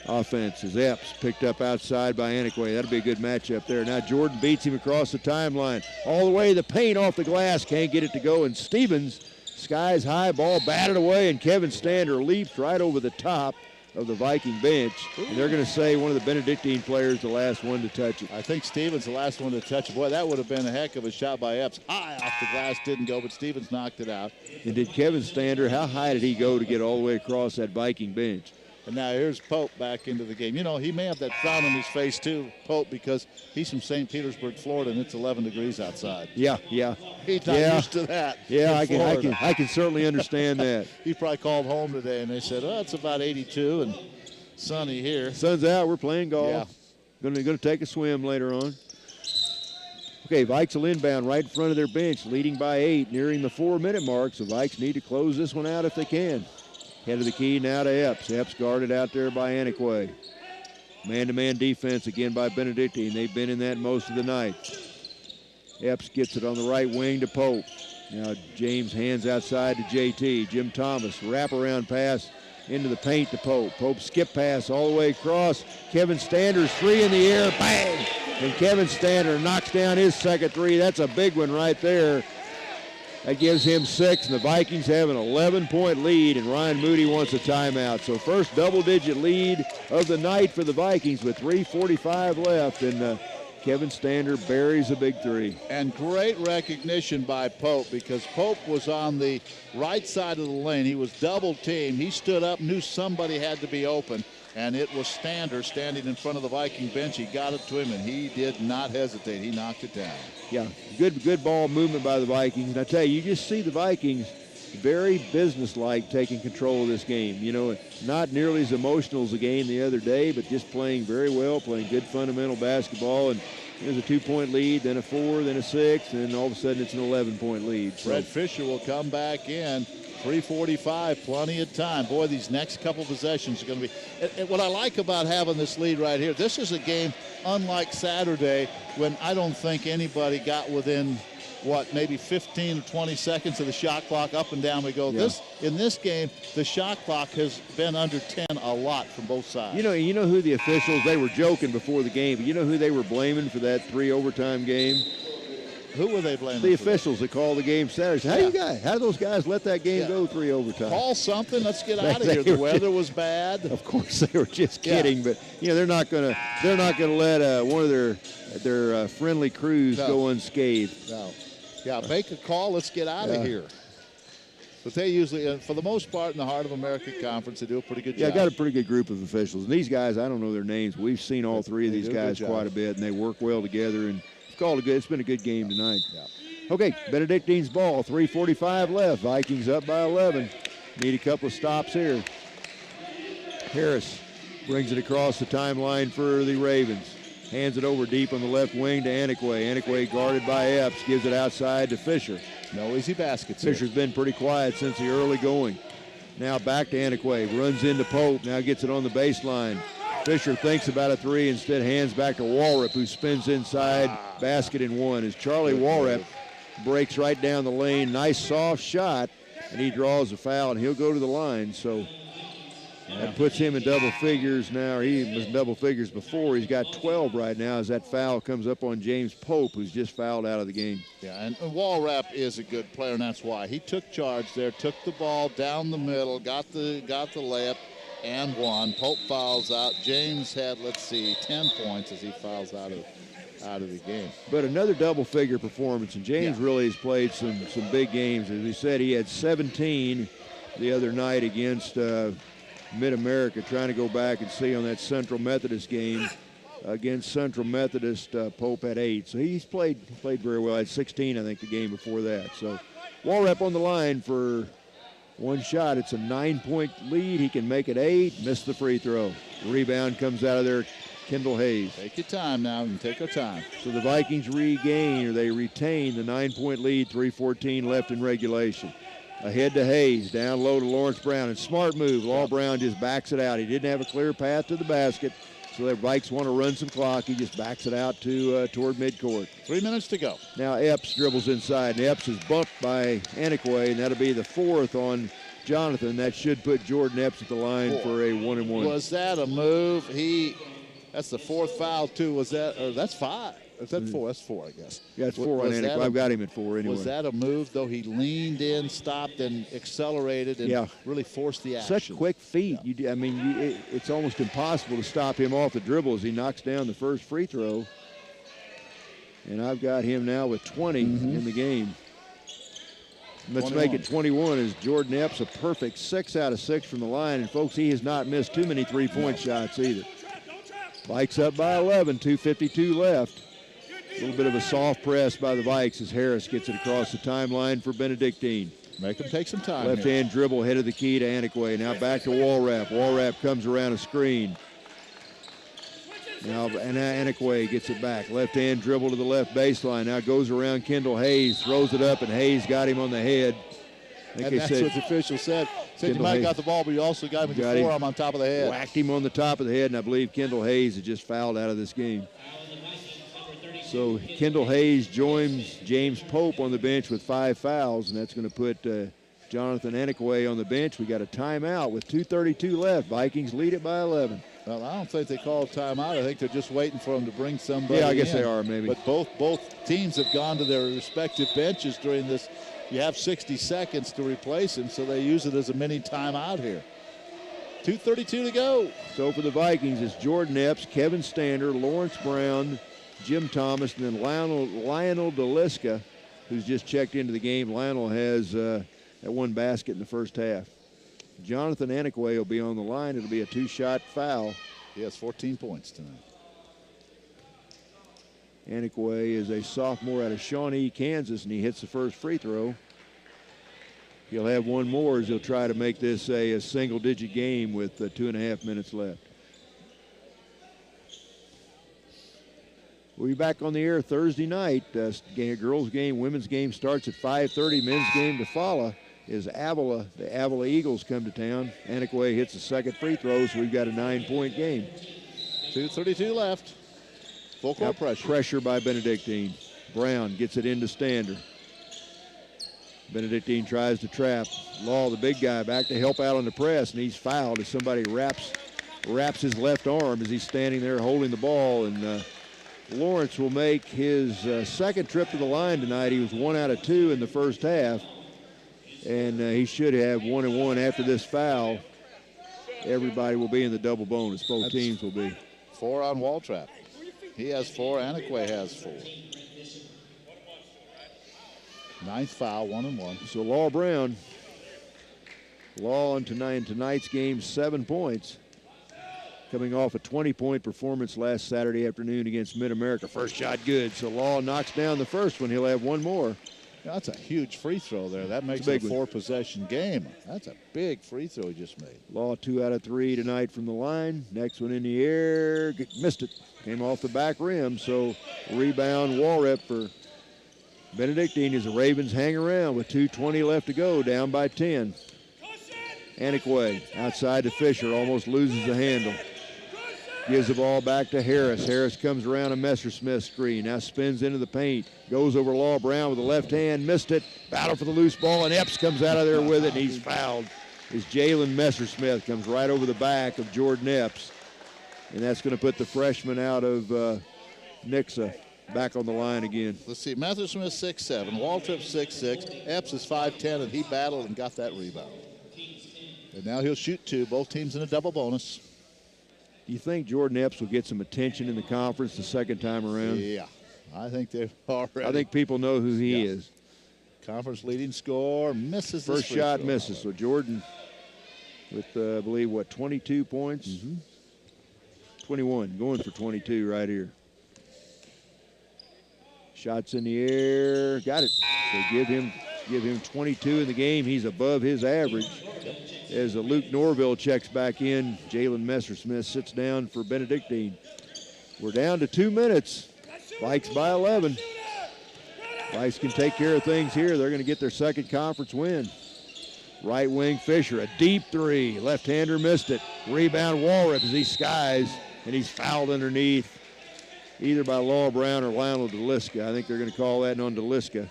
offense. As Epps picked up outside by Antiquay. That'll be a good matchup there. Now Jordan beats him across the timeline. All the way, the paint off the glass. Can't get it to go. And Stevens, skies high, ball batted away, and Kevin Stander leaps right over the top of the Viking bench. And they're going to say one of the Benedictine players the last one to touch it. I think Stevens the last one to touch it. Boy, that would have been a heck of a shot by Epps. High off the glass, didn't go, but Stevens knocked it out. And did Kevin Stander, how high did he go to get all the way across that Viking bench? And now here's Pope back into the game. You know, he may have that frown on his face too, Pope, because he's from St. Petersburg, Florida, and it's 11 degrees outside. Yeah. He's not used to that. Yeah, I can certainly understand that. He probably called home today, and they said, oh, it's about 82 and sunny here. Sun's out. We're playing golf. Yeah. Going to take a swim later on. Okay, Vikes will inbound right in front of their bench, leading by 8, nearing the 4-minute mark. So Vikes need to close this one out if they can. Head of the key now to Epps. Epps guarded out there by Antiquay. Man-to-man defense again by Benedictine. They've been in that most of the night. Epps gets it on the right wing to Pope. Now James hands outside to JT. Jim Thomas, wraparound pass into the paint to Pope. Pope skip pass all the way across. Kevin Stander's three in the air. Bang! And Kevin Stander knocks down his second three. That's a big one right there. That gives him 6, and the Vikings have an 11-point lead, and Ryan Moody wants a timeout. So first double-digit lead of the night for the Vikings with 3:45 left, and Kevin Stander buries a big three. And great recognition by Pope, because Pope was on the right side of the lane. He was double-teamed. He stood up, knew somebody had to be open, and it was Stander standing in front of the Viking bench. He got it to him, and he did not hesitate. He knocked it down. Yeah, good ball movement by the Vikings. And I tell you, you just see the Vikings very businesslike taking control of this game. You know, not nearly as emotional as the game the other day, but just playing very well, playing good fundamental basketball. And there's a 2-point lead, then a 4, then a 6, and all of a sudden it's an 11-point lead. So Fred Fisher will come back in. 3:45, plenty of time. Boy, these next couple possessions are going to be. And what I like about having this lead right here, this is a game unlike Saturday when I don't think anybody got within, maybe 15 or 20 seconds of the shot clock. Up and down we go. Yeah. In this game, the shot clock has been under 10 a lot from both sides. You know who the officials, they were joking before the game, but you know who they were blaming for that 3 overtime game? Who were they blaming? The officials that called the game Saturday. How do those guys let that game go 3 overtime? Call something. Let's get out of here. The weather was bad. Of course, they were just kidding, but they're not gonna let one of their friendly crews go unscathed. No. Yeah, make a call. Let's get out of here. But they usually, for the most part, in the Heart of America Conference, they do a pretty good job. Yeah, got a pretty good group of officials. And these guys, I don't know their names. We've seen all 3 of these guys quite a bit, and they work well together. And it's been a good game tonight. Yeah. Okay, Benedictine's ball, 3:45 left. Vikings up by 11. Need a couple of stops here. Harris brings it across the timeline for the Ravens. Hands it over deep on the left wing to Antiquay. Antiquay guarded by Epps, gives it outside to Fisher. No easy baskets. Fisher's been pretty quiet since the early going. Now back to Antiquay, runs into Pope, now gets it on the baseline. Fisher thinks about a 3, instead hands back to Walrep, who spins inside, basket and 1. As Charlie Walrep breaks right down the lane, nice soft shot, and he draws a foul, and he'll go to the line. So that puts him in double figures now. He was in double figures before. He's got 12 right now as that foul comes up on James Pope, who's just fouled out of the game. Yeah, and Walrep is a good player, and that's why. He took charge there, took the ball down the middle, got the layup, and 1. Pope fouls out. James had, 10 points as he fouls out of the game. But another double-figure performance, and James really has played some big games. As he said, he had 17 the other night against Mid-America, trying to go back and see on that Central Methodist game. Against Central Methodist, Pope had 8. So he's played very well. Had 16, I think, the game before that. So Walrep on the line for one shot. It's a 9-point lead. He can make it 8. Missed the free throw. Rebound comes out of there. Kendall Hayes. Take your time now and take our time. So the Vikings retain the 9-point lead, 3:14 left in regulation. Ahead to Hayes, down low to Lawrence Brown. And smart move. Law Brown just backs it out. He didn't have a clear path to the basket, so the Vikes want to run some clock. He just backs it out to toward midcourt. 3 minutes to go. Now Epps dribbles inside, and Epps is bumped by Antiquay, and that'll be the 4th on Jonathan. That should put Jordan Epps at the line for a 1-and-1. Was that a move? That's the 4th foul, too. That's 5. Is that 4? That's 4, I guess. Yeah, it's 4 on Antiquay. I've got him at 4 anyway. Was that a move, though? He leaned in, stopped, and accelerated, and really forced the action. Such quick feet. Yeah. It's almost impossible to stop him off the dribble as he knocks down the first free throw. And I've got him now with 20 in the game. Let's 21. make it 21 as Jordan Epps, a perfect 6 out of 6 from the line. And, folks, he has not missed too many three-point shots either. Vikes up by 11, 2:52 left. A little bit of a soft press by the Vikes as Harris gets it across the timeline for Benedictine. Make him take some time. Left-hand dribble, head of the key to Antiquay. Now back to Walrap. Walrap comes around a screen. Now Antiquay gets it back. Left-hand dribble to the left baseline. Now goes around Kendall Hayes, throws it up, and Hayes got him on the head. And that's what the official said. Said you might have got the ball, but you also got him with your forearm on top of the head. Whacked him on the top of the head, and I believe Kendall Hayes had just fouled out of this game. So Kendall Hayes joins James Pope on the bench with 5 fouls, and that's going to put Jonathan Antiquay on the bench. We got a timeout with 2:32 left. Vikings lead it by 11. Well, I don't think they called timeout. I think they're just waiting for him to bring somebody Yeah, I guess in. they are, maybe. But both teams have gone to their respective benches during this. You have 60 seconds to replace him, so they use it as a mini timeout here. 2:32 to go. So for the Vikings, it's Jordan Epps, Kevin Stander, Lawrence Brown, Jim Thomas, and then Lionel DeLisca, who's just checked into the game. Lionel has that one basket in the first half. Jonathan Antiquay will be on the line. It'll be a 2-shot foul. He has 14 points tonight. Antiquay is a sophomore out of Shawnee, Kansas, and he hits the first free throw. He'll have one more as he'll try to make this a single-digit game with 2.5 minutes left. We'll be back on the air Thursday night. Girls game, women's game starts at 5:30. Men's game to follow is Avila. The Avila Eagles come to town. Antiquay hits the second free throw, so we've got a 9-point game. 2:32 left. Full court pressure. Pressure by Benedictine. Brown gets it into Stander. Benedictine tries to trap. Law, the big guy, back to help out on the press, and he's fouled as somebody wraps his left arm as he's standing there holding the ball. And Lawrence will make his second trip to the line tonight. He was 1 out of 2 in the first half, and he should have 1-and-1 after this foul. Everybody will be in the double bonus. Both teams will be. 4 on Waltrap. He has 4. Antiquay has 4. 9th foul, 1-and-1. So Law Brown. Law in tonight's game, 7 points. Coming off a 20-point performance last Saturday afternoon against Mid-America. First shot good. So Law knocks down the first one. He'll have one more. Yeah, that's a huge free throw there. That makes it a 4-possession game. That's a big free throw he just made. Law 2 out of 3 tonight from the line. Next one in the air. Missed it. Came off the back rim. So rebound Walrep for Benedictine as the Ravens hang around with 2:20 left to go, down by 10. Antiquay outside to Fisher. Almost loses the handle. Gives the ball back to Harris. Harris comes around a Messersmith screen. Now spins into the paint. Goes over Law Brown with the left hand. Missed it. Battle for the loose ball, and Epps comes out of there with it, and he's fouled. As Jalen Messersmith comes right over the back of Jordan Epps. And that's going to put the freshman out of Nixa back on the line again. Let's see. Messersmith 6'7". Waltrip 6'6". Epps is 5'10", and he battled and got that rebound. And now he'll shoot 2. Both teams in a double bonus. Do you think Jordan Epps will get some attention in the conference the second time around? Yeah, I think they've already. I think people know who he is. Conference leading scorer, misses first shot, misses. So Jordan with, I believe, 22 points? 21, going for 22 right here. Shots in the air, got it. So give him 22 in the game. He's above his average. As Luke Norville checks back in, Jalen Messersmith sits down for Benedictine. We're down to 2 minutes. Vikes by 11. Vikes can take care of things here. They're going to get their second conference win. Right wing Fisher, a deep three. Left-hander missed it. Rebound Walrip as he skies, and he's fouled underneath either by Law Brown or Lionel DeLiska. I think they're going to call that on DeLiska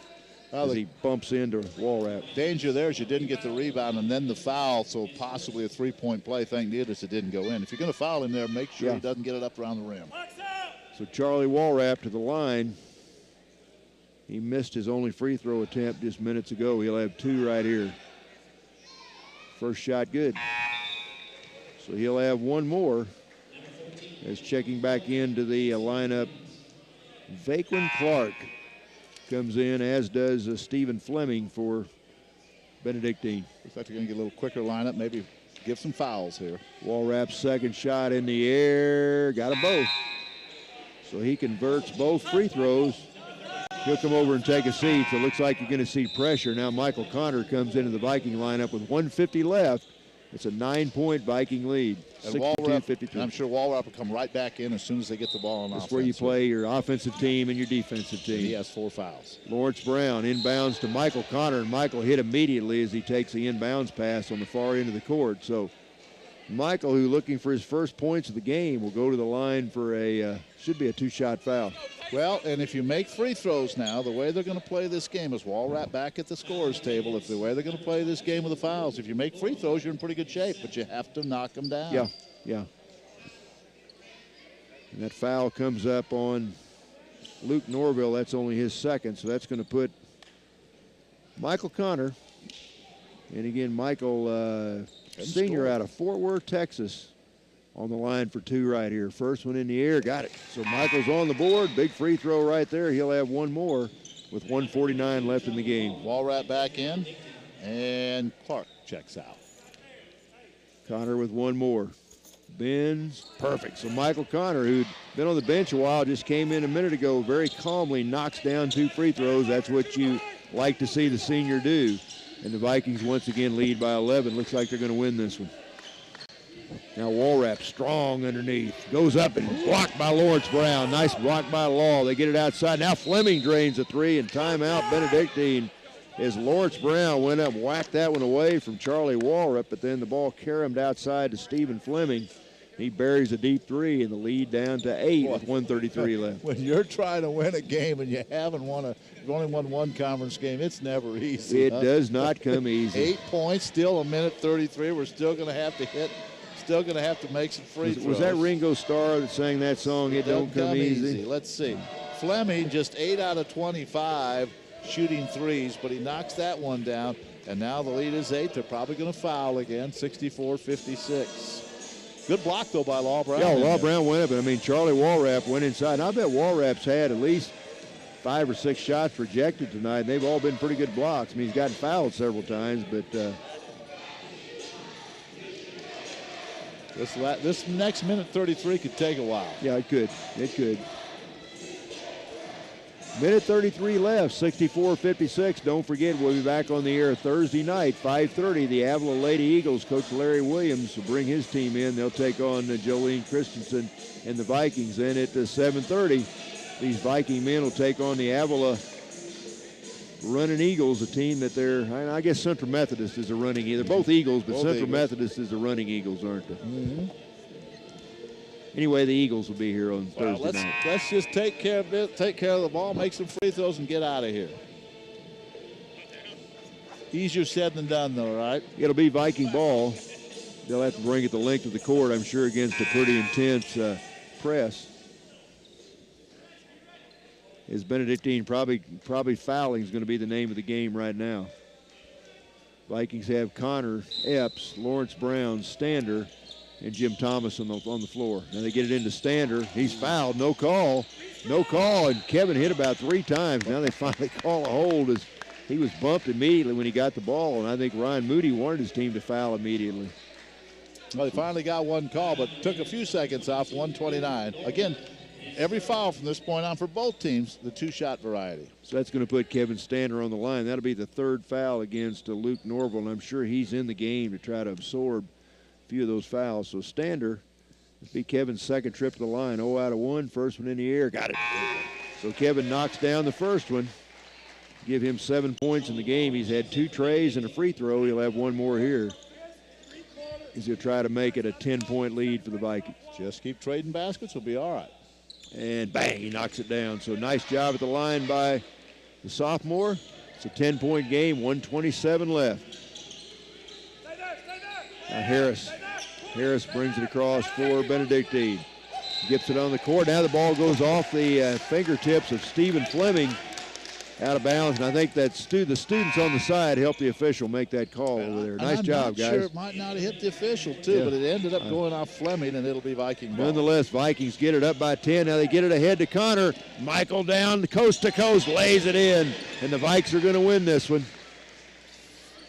as he bumps into Walrap. Danger there is you didn't get the rebound and then the foul, so possibly a three-point play. Thank goodness it didn't go in. If you're going to foul him there, make sure he doesn't get it up around the rim. So Charlie Walrap to the line. He missed his only free throw attempt just minutes ago. He'll have 2 right here. First shot good. So he'll have 1 more. As checking back into the lineup, Vaquin Clark comes in, as does Stephen Fleming for Benedictine. Looks like they're going to get a little quicker lineup, maybe give some fouls here. Walrap's second shot in the air, got them both. So he converts both free throws. He'll come over and take a seat. So it looks like you're going to see pressure. Now Michael Connor comes into the Viking lineup with 1:50 left. It's a 9-point Viking lead, 62-53. I'm sure Walrap will come right back in as soon as they get the ball on offense. That's where you play your offensive team and your defensive team. He has 4 fouls. Lawrence Brown inbounds to Michael Connor, and Michael hit immediately as he takes the inbounds pass on the far end of the court. So Michael, who looking for his first points of the game, will go to the line for should be a 2-shot foul. Well, and if you make free throws now, the way they're going to play this game is Walrap back at the scorer's table. If the way they're going to play this game with the fouls, if you make free throws, you're in pretty good shape, but you have to knock them down. Yeah. And that foul comes up on Luke Norville. That's only his second, so that's going to put Michael Connor, and again, Michael Sr. out of Fort Worth, Texas, on the line for 2 right here. First one in the air, got it. So Michael's on the board, big free throw right there. He'll have 1 more with 1:49 left in the game. Walrap back in, and Clark checks out. Connor with 1 more. Bends, perfect. So Michael Connor, who'd been on the bench a while, just came in a minute ago, very calmly knocks down 2 free throws. That's what you like to see the senior do. And the Vikings once again lead by 11. Looks like they're going to win this one. Now Walrap strong underneath. Goes up and blocked by Lawrence Brown. Nice block by Law. They get it outside. Now Fleming drains a 3 and timeout Benedictine as Lawrence Brown went up and whacked that one away from Charlie Walrap, but then the ball carromed outside to Stephen Fleming. He buries a deep 3 and the lead down to 8 with 1:33 left. When you're trying to win a game and you haven't you've only won 1 conference game, it's never easy. It does not come easy. 8 points, still a minute 33. We're still going to have to hit. Still going to have to make some free throws. Was that Ringo Starr that sang that song, It Don't Come Easy? Let's see. Fleming just 8 out of 25 shooting threes, but he knocks that one down. And now the lead is 8. They're probably going to foul again, 64-56. Good block, though, by Law Brown. Yeah, Law Brown went up. I mean, Charlie Walrap went inside. And I bet Walrap's had at least 5 or 6 shots rejected tonight. They've all been pretty good blocks. I mean, he's gotten fouled several times, but this next minute 33 could take a while. Yeah, it could. It could. Minute 33 left, 64-56. Don't forget, we'll be back on the air Thursday night, 5:30. The Avila Lady Eagles, Coach Larry Williams, will bring his team in. They'll take on Jolene Christensen and the Vikings. Then at 7:30, these Viking men will take on the Avila Running Eagles, a team that I guess Central Methodist is a running Eagle. They're both Eagles, but Central Methodist is the running Eagles, aren't they? Mm-hmm. Anyway, the Eagles will be here on Thursday night. Let's just take care of it, take care of the ball, make some free throws, and get out of here. Easier said than done, though, right? It'll be Viking ball. They'll have to bring it the length of the court, I'm sure, against a pretty intense press. Is Benedictine probably fouling is going to be the name of the game right now. Vikings have Connor, Epps, Lawrence Brown, Stander, and Jim Thomas on the floor. Now they get it into Stander. He's fouled. No call. And Kevin hit about 3 times. Now they finally call a hold as he was bumped immediately when he got the ball. And I think Ryan Moody wanted his team to foul immediately. Well, they finally got 1 call, but took a few seconds off, 129. Again, every foul from this point on for both teams, the 2-shot variety. So that's going to put Kevin Stander on the line. That'll be the 3rd foul against Luke Norville, and I'm sure he's in the game to try to absorb a few of those fouls. So Stander This will be Kevin's second trip to the line. 0 out of 1. First one in the air. Got it. So Kevin knocks down the first one. Give him 7 points in the game. He's had 2 trays and a free throw. He'll have 1 more here. He'll try to make it a 10-point lead for the Vikings. Just keep trading baskets. We'll be all right. And bang, he knocks it down. So nice job at the line by the sophomore. It's a 10-point game, 1:27 left. Now Harris brings it across for Benedictine. Gets it on the court. Now the ball goes off the fingertips of Stephen Fleming out of bounds. And I think that the students on the side helped the official make that call over there. Nice job, guys. Sure, it might not have hit the official, too, but it ended up going off Fleming, and it'll be Viking ball. Nonetheless, Vikings get it up by 10. Now they get it ahead to Connor. Michael down coast to coast, lays it in. And the Vikes are going to win this one.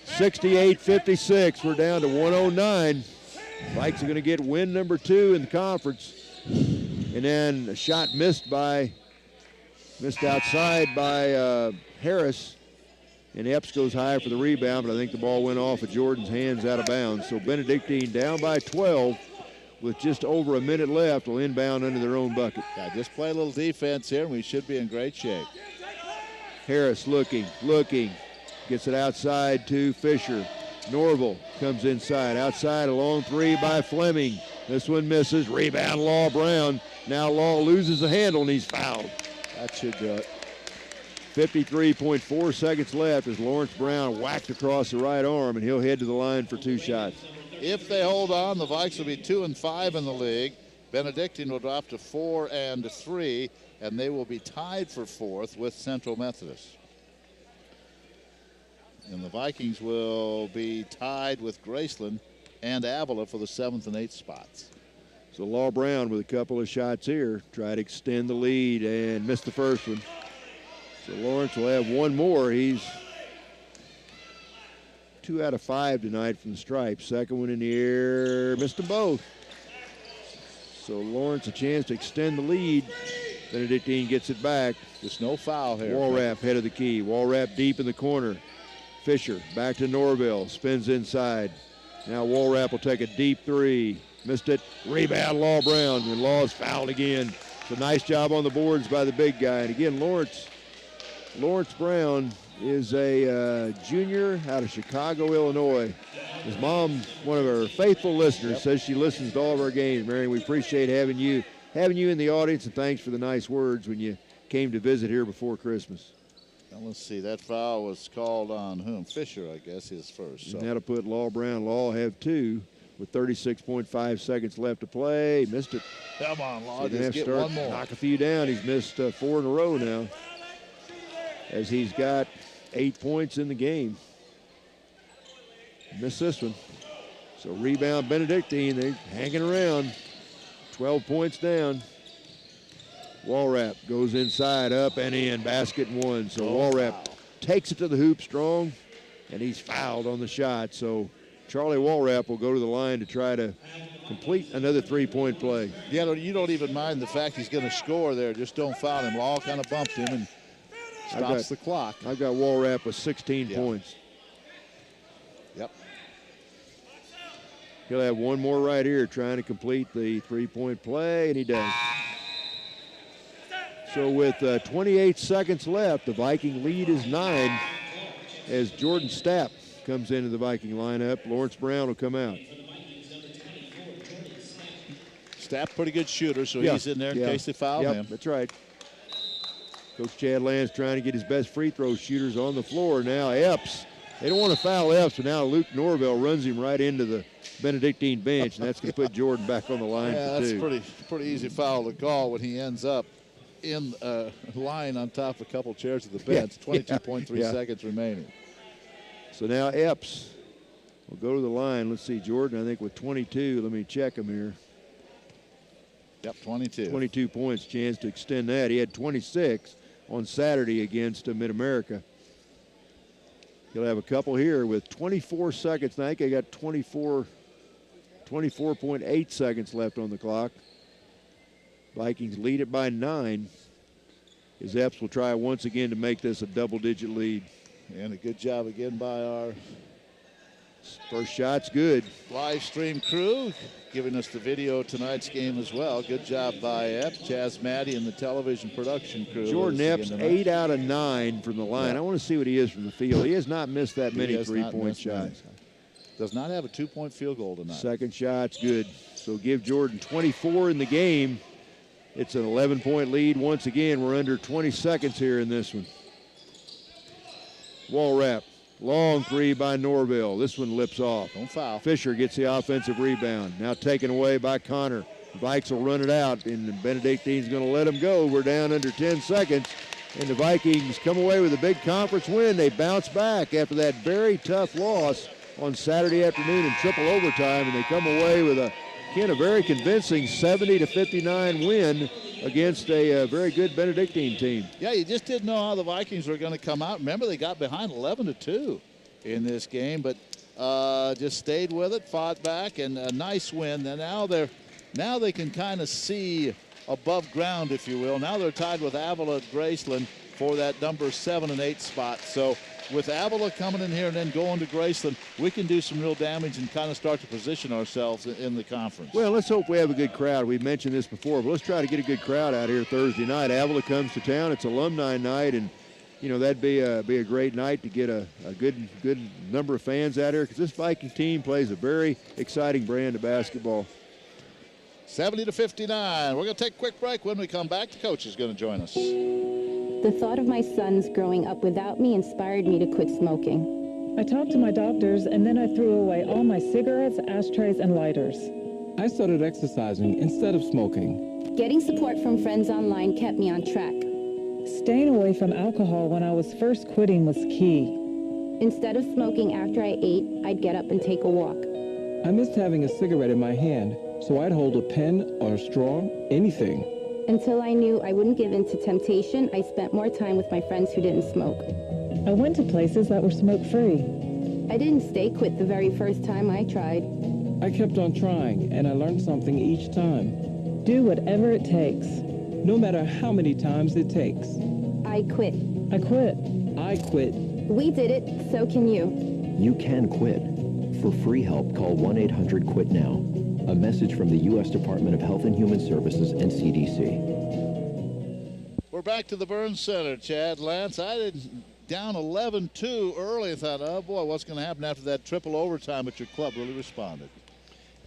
68-56. We're down to 109. Vikes are going to get win number 2 in the conference. And then a shot missed outside by Harris. And Epps goes high for the rebound, but I think the ball went off of Jordan's hands out of bounds. So Benedictine down by 12 with just over a minute left will inbound under their own bucket. Yeah, just play a little defense here, and we should be in great shape. Harris looking. Gets it outside to Fisher. Norville comes inside. Outside, a long 3 by Fleming. This one misses. Rebound, Law Brown. Now Law loses the handle, and he's fouled. That should do it. 53.4 seconds left as Lawrence Brown whacked across the right arm, and he'll head to the line for 2 shots. If they hold on, the Vikes will be 2-5 in the league. Benedictine will drop to 4-3, and they will be tied for 4th with Central Methodist. And the Vikings will be tied with Graceland and Avila for the 7th and 8th spots. So Law Brown with a couple of shots here, try to extend the lead and missed the first one. So Lawrence will have 1 more. He's 2 out of 5 tonight from the stripe. Second one in the air, missed them both. So Lawrence a chance to extend the lead. Benedictine gets it back. There's no foul here. Walrap head of the key. Walrap deep in the corner. Fisher back to Norville, spins inside. Now Walrap will take a deep 3. Missed it. Rebound, Law Brown, and Law's fouled again. So nice job on the boards by the big guy. And again, Lawrence Brown is a junior out of Chicago, Illinois. His mom, one of our faithful listeners, says she listens to all of our games. Marion, we appreciate having you in the audience, and thanks for the nice words when you came to visit here before Christmas. Now let's see, that foul was called on whom? Fisher, I guess, his first. So. And that'll put Law Brown. Law have 2 with 36.5 seconds left to play. Missed it. Come on, Law, So just get 1 more. Knock a few down. He's missed 4 in a row now, as he's got 8 points in the game. Missed this one. So rebound Benedictine. They're hanging around. 12 points down. Walrap goes inside, up and in, basket 1. So Walrap takes it to the hoop strong, and he's fouled on the shot. So Charlie Walrap will go to the line to try to complete another 3-point play. Yeah, you don't even mind the fact he's going to score there. Just don't foul him. Law kind of bumped him and stops the clock. I've got Walrap with 16 points. Yep. He'll have 1 more right here trying to complete the 3-point play, and he does. So with 28 seconds left, the Viking lead is 9 as Jordan Stapp comes into the Viking lineup. Lawrence Brown will come out. Stapp, pretty good shooter, so he's in there in case they foul him. That's right. Coach Chad Lance trying to get his best free throw shooters on the floor. Now Epps, they don't want to foul Epps, but now Luke Norville runs him right into the Benedictine bench, and that's going to put Jordan back on the line for 2. That's pretty easy foul to call when he ends up in line on top of a couple chairs at the bench. 22.3 seconds remaining. So now Epps will go to the line. Let's see, Jordan, I think with 22. Let me check him here. Yep, 22. 22 points, chance to extend that. He had 26 on Saturday against Mid-America. He'll have a couple here with 24 seconds. I think I got 24.8 seconds left on the clock. Vikings lead it by 9. As Epps will try once again to make this a double-digit lead. And a good job again by our First shot's good. Live stream crew giving us the video of tonight's game as well. Good job by Epps, Chaz Maddie, and the television production crew. Jordan Epps, 8 out of 9 from the line. Yeah. I want to see what he is from the field. He has not missed that many three-point shots. Does not have a 2-point field goal tonight. Second shot's good. So give Jordan 24 in the game. It's an 11-point lead. Once again, we're under 20 seconds here in this one. Wall wrap. Long three by Norville. This one lips off. Don't foul. Fisher gets the offensive rebound. Now taken away by Connor. Vikes will run it out, and Benedictine's going to let him go. We're down under 10 seconds, and the Vikings come away with a big conference win. They bounce back after that very tough loss on Saturday afternoon in triple overtime, and they come away with a very convincing 70-59 win against a very good Benedictine team. Yeah, you just didn't know how the Vikings were going to come out. Remember, they got behind 11-2 in this game, but just stayed with it, fought back, and a nice win. And now they can kind of see above ground, if you will. Now they're tied with Avila at Graceland for that number 7 and 8 spot. So with Avila coming in here and then going to Graceland, we can do some real damage and kind of start to position ourselves in the conference. Well, let's hope we have a good crowd. We've mentioned this before, but let's try to get a good crowd out here Thursday night. Avila comes to town. It's alumni night, and that'd be a great night to get a good number of fans out here, because this Viking team plays a very exciting brand of basketball. 70-59. We're going to take a quick break. When we come back, the coach is going to join us. The thought of my sons growing up without me inspired me to quit smoking. I talked to my doctors, and then I threw away all my cigarettes, ashtrays, and lighters. I started exercising instead of smoking. Getting support from friends online kept me on track. Staying away from alcohol when I was first quitting was key. Instead of smoking after I ate, I'd get up and take a walk. I missed having a cigarette in my hand, so I'd hold a pen or a straw, anything. Until I knew I wouldn't give in to temptation, I spent more time with my friends who didn't smoke. I went to places that were smoke-free. I didn't stay quit the very first time I tried. I kept on trying, and I learned something each time. Do whatever it takes. No matter how many times it takes. I quit. I quit. I quit. We did it, so can you. You can quit. For free help, call 1-800-QUIT-NOW. A message from the U.S. Department of Health and Human Services and CDC. We're back to the Burns Center, Chad. Lance, I didn't down 11-2 early. I thought, oh boy, what's going to happen after that triple overtime? But your club really responded.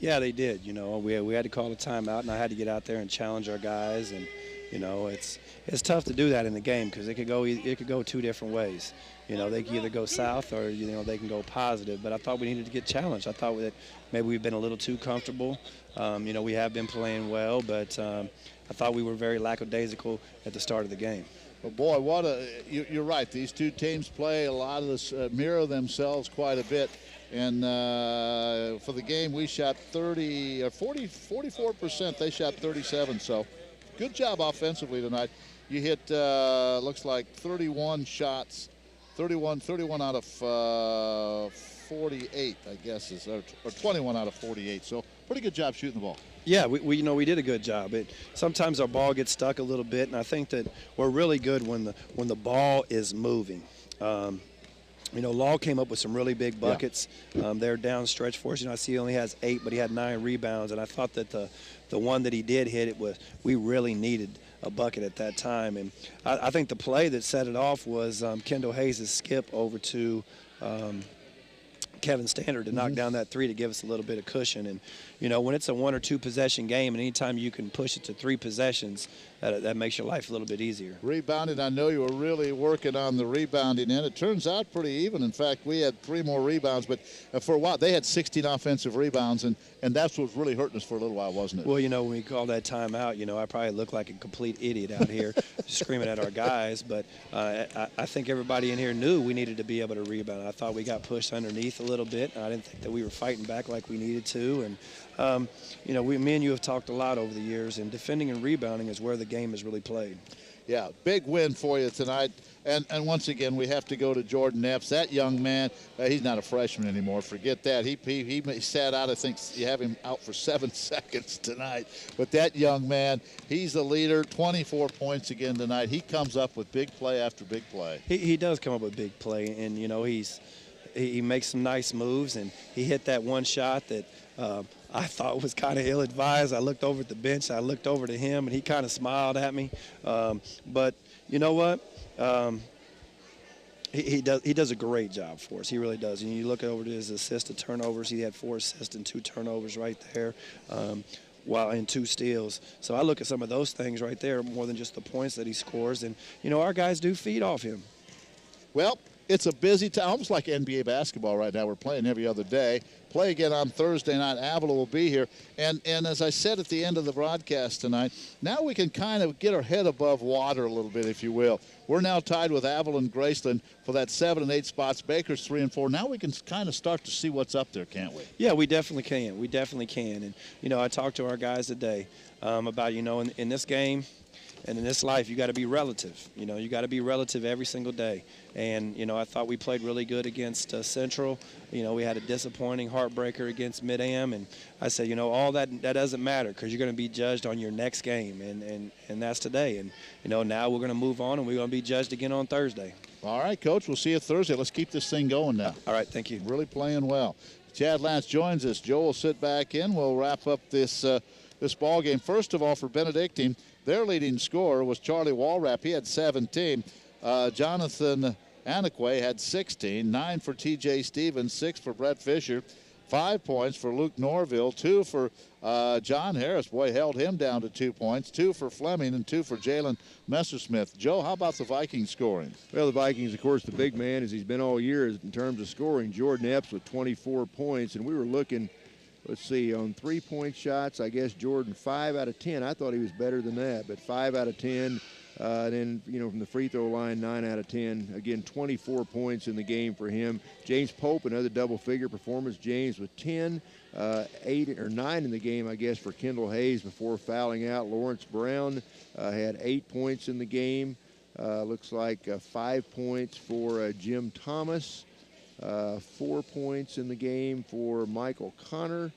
Yeah, they did. We had to call a timeout, and I had to get out there and challenge our guys. And it's tough to do that in the game, because it could go two different ways. They can either go south or they can go positive. But I thought we needed to get challenged. I thought that maybe we've been a little too comfortable. We have been playing well, but I thought we were very lackadaisical at the start of the game. But boy, you're right. These two teams play a lot of this, mirror themselves quite a bit. And for the game, we shot 44%. They shot 37. So good job offensively tonight. You hit, looks like 31 shots, 31 out of 48, I guess, or 21 out of 48. So pretty good job shooting the ball. Yeah, we did a good job. Sometimes our ball gets stuck a little bit, and I think that we're really good when the ball is moving. Law came up with some really big buckets. They're down stretch for us. I see he only has 8, but he had 9 rebounds, and I thought that the one that he did hit, we really needed a bucket at that time. And I think the play that set it off was Kendall Hayes' skip over to Kevin Standard to knock down that 3 to give us a little bit of cushion. And when it's a 1 or 2 possession game, and anytime you can push it to 3 possessions, that makes your life a little bit easier. Rebounding, I know you were really working on the rebounding end. It turns out pretty even. In fact, we had 3 more rebounds, but for a while they had 16 offensive rebounds, and that's what was really hurting us for a little while, wasn't it? Well, when we called that timeout, I probably looked like a complete idiot out here screaming at our guys, but I think everybody in here knew we needed to be able to rebound. I thought we got pushed underneath a little bit. I didn't think that we were fighting back like we needed to, and me and you have talked a lot over the years, and defending and rebounding is where the game is really played. Yeah, big win for you tonight. And once again, we have to go to Jordan Epps. That young man, he's not a freshman anymore. Forget that. He sat out, I think you have him out for 7 seconds tonight. But that young man, he's the leader, 24 points again tonight. He comes up with big play after big play. He does come up with big play, and, he makes some nice moves, and he hit that one shot that I thought was kind of ill-advised. I looked over at the bench, I looked over to him, and he kind of smiled at me. But you know what? He does a great job for us. He really does. And you look over to his assists to turnovers. He had 4 assists and 2 turnovers right there, while in 2 steals. So I look at some of those things right there more than just the points that he scores. And our guys do feed off him. Well, it's a busy time, almost like NBA basketball right now. We're playing every other day. Play again on Thursday night. Avila will be here. And as I said at the end of the broadcast tonight, now we can kind of get our head above water a little bit, if you will. We're now tied with Avila and Graceland for that 7 and 8 spots. Baker's 3 and 4. Now we can kind of start to see what's up there, can't we? Yeah, we definitely can. We definitely can. And, I talked to our guys today about, in this game, and in this life, you got to be relative. You got to be relative every single day. And, I thought we played really good against Central. We had a disappointing heartbreaker against Mid-Am. And I said, all that doesn't matter because you're going to be judged on your next game. And that's today. And, now we're going to move on and we're going to be judged again on Thursday. All right, Coach. We'll see you Thursday. Let's keep this thing going now. All right. Thank you. Really playing well. Chad Lance joins us. Joe will sit back in. We'll wrap up this ball game. First of all, for Benedictine, their leading scorer was Charlie Walrap. He had 17. Jonathan Anaquay had 16. 9 for T.J. Stevens. 6 for Brett Fisher. 5 points for Luke Norville. 2 for John Harris. Boy, held him down to 2 points. 2 for Fleming and 2 for Jalen Messersmith. Joe, how about the Vikings scoring? Well, the Vikings, of course, the big man, as he's been all year in terms of scoring. Jordan Epps with 24 points. And we were looking, let's see, on 3-point shots, I guess Jordan 5 out of 10. I thought he was better than that, but 5 out of 10. Then, from the free throw line, 9 out of 10. Again, 24 points in the game for him. James Pope, another double-figure performance. James with 10, 8 or 9 in the game, I guess, for Kendall Hayes before fouling out. Lawrence Brown had 8 points in the game. Looks like 5 points for Jim Thomas. 4 points in the game for Michael Connor.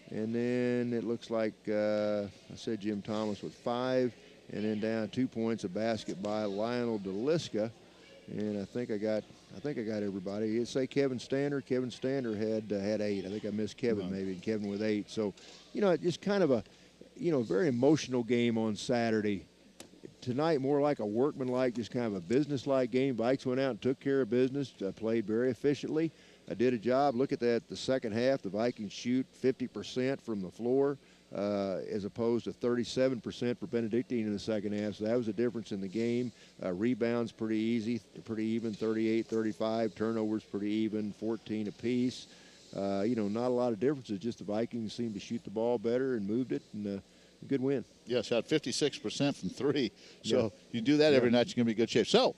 And then it looks like I said Jim Thomas with 5. And then down 2 points, a basket by Lionel DeLisca. And I think I got everybody. You say Kevin Stander. Kevin Stander had 8. I think I missed Kevin maybe. Kevin with 8. So, just kind of a, very emotional game on Saturday. Tonight, more like a workmanlike, just kind of a business-like game. Vikes went out and took care of business, played very efficiently. I did a job. Look at that, the second half, the Vikings shoot 50% from the floor as opposed to 37% for Benedictine in the second half. So that was a difference in the game. Rebounds pretty easy, pretty even, 38-35. Turnovers pretty even, 14 apiece. Not a lot of differences, just the Vikings seemed to shoot the ball better and moved it, and a good win. Yes, shot 56% from 3. So you do that every night, you're going to be in good shape. So,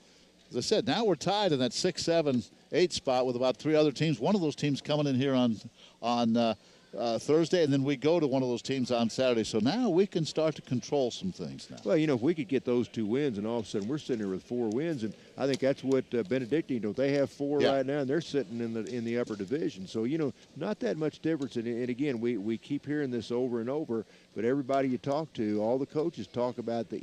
as I said, now we're tied in that 6, 7, 8 spot with about 3 other teams. One of those teams coming in here on Thursday, and then we go to one of those teams on Saturday. So now we can start to control some things now. Well, if we could get those 2 wins, and all of a sudden we're sitting here with 4 wins, and I think that's what Benedictine, don't they have 4 right now, and they're sitting in the upper division. So, not that much difference. And again, we keep hearing this over and over, but everybody you talk to, all the coaches talk about the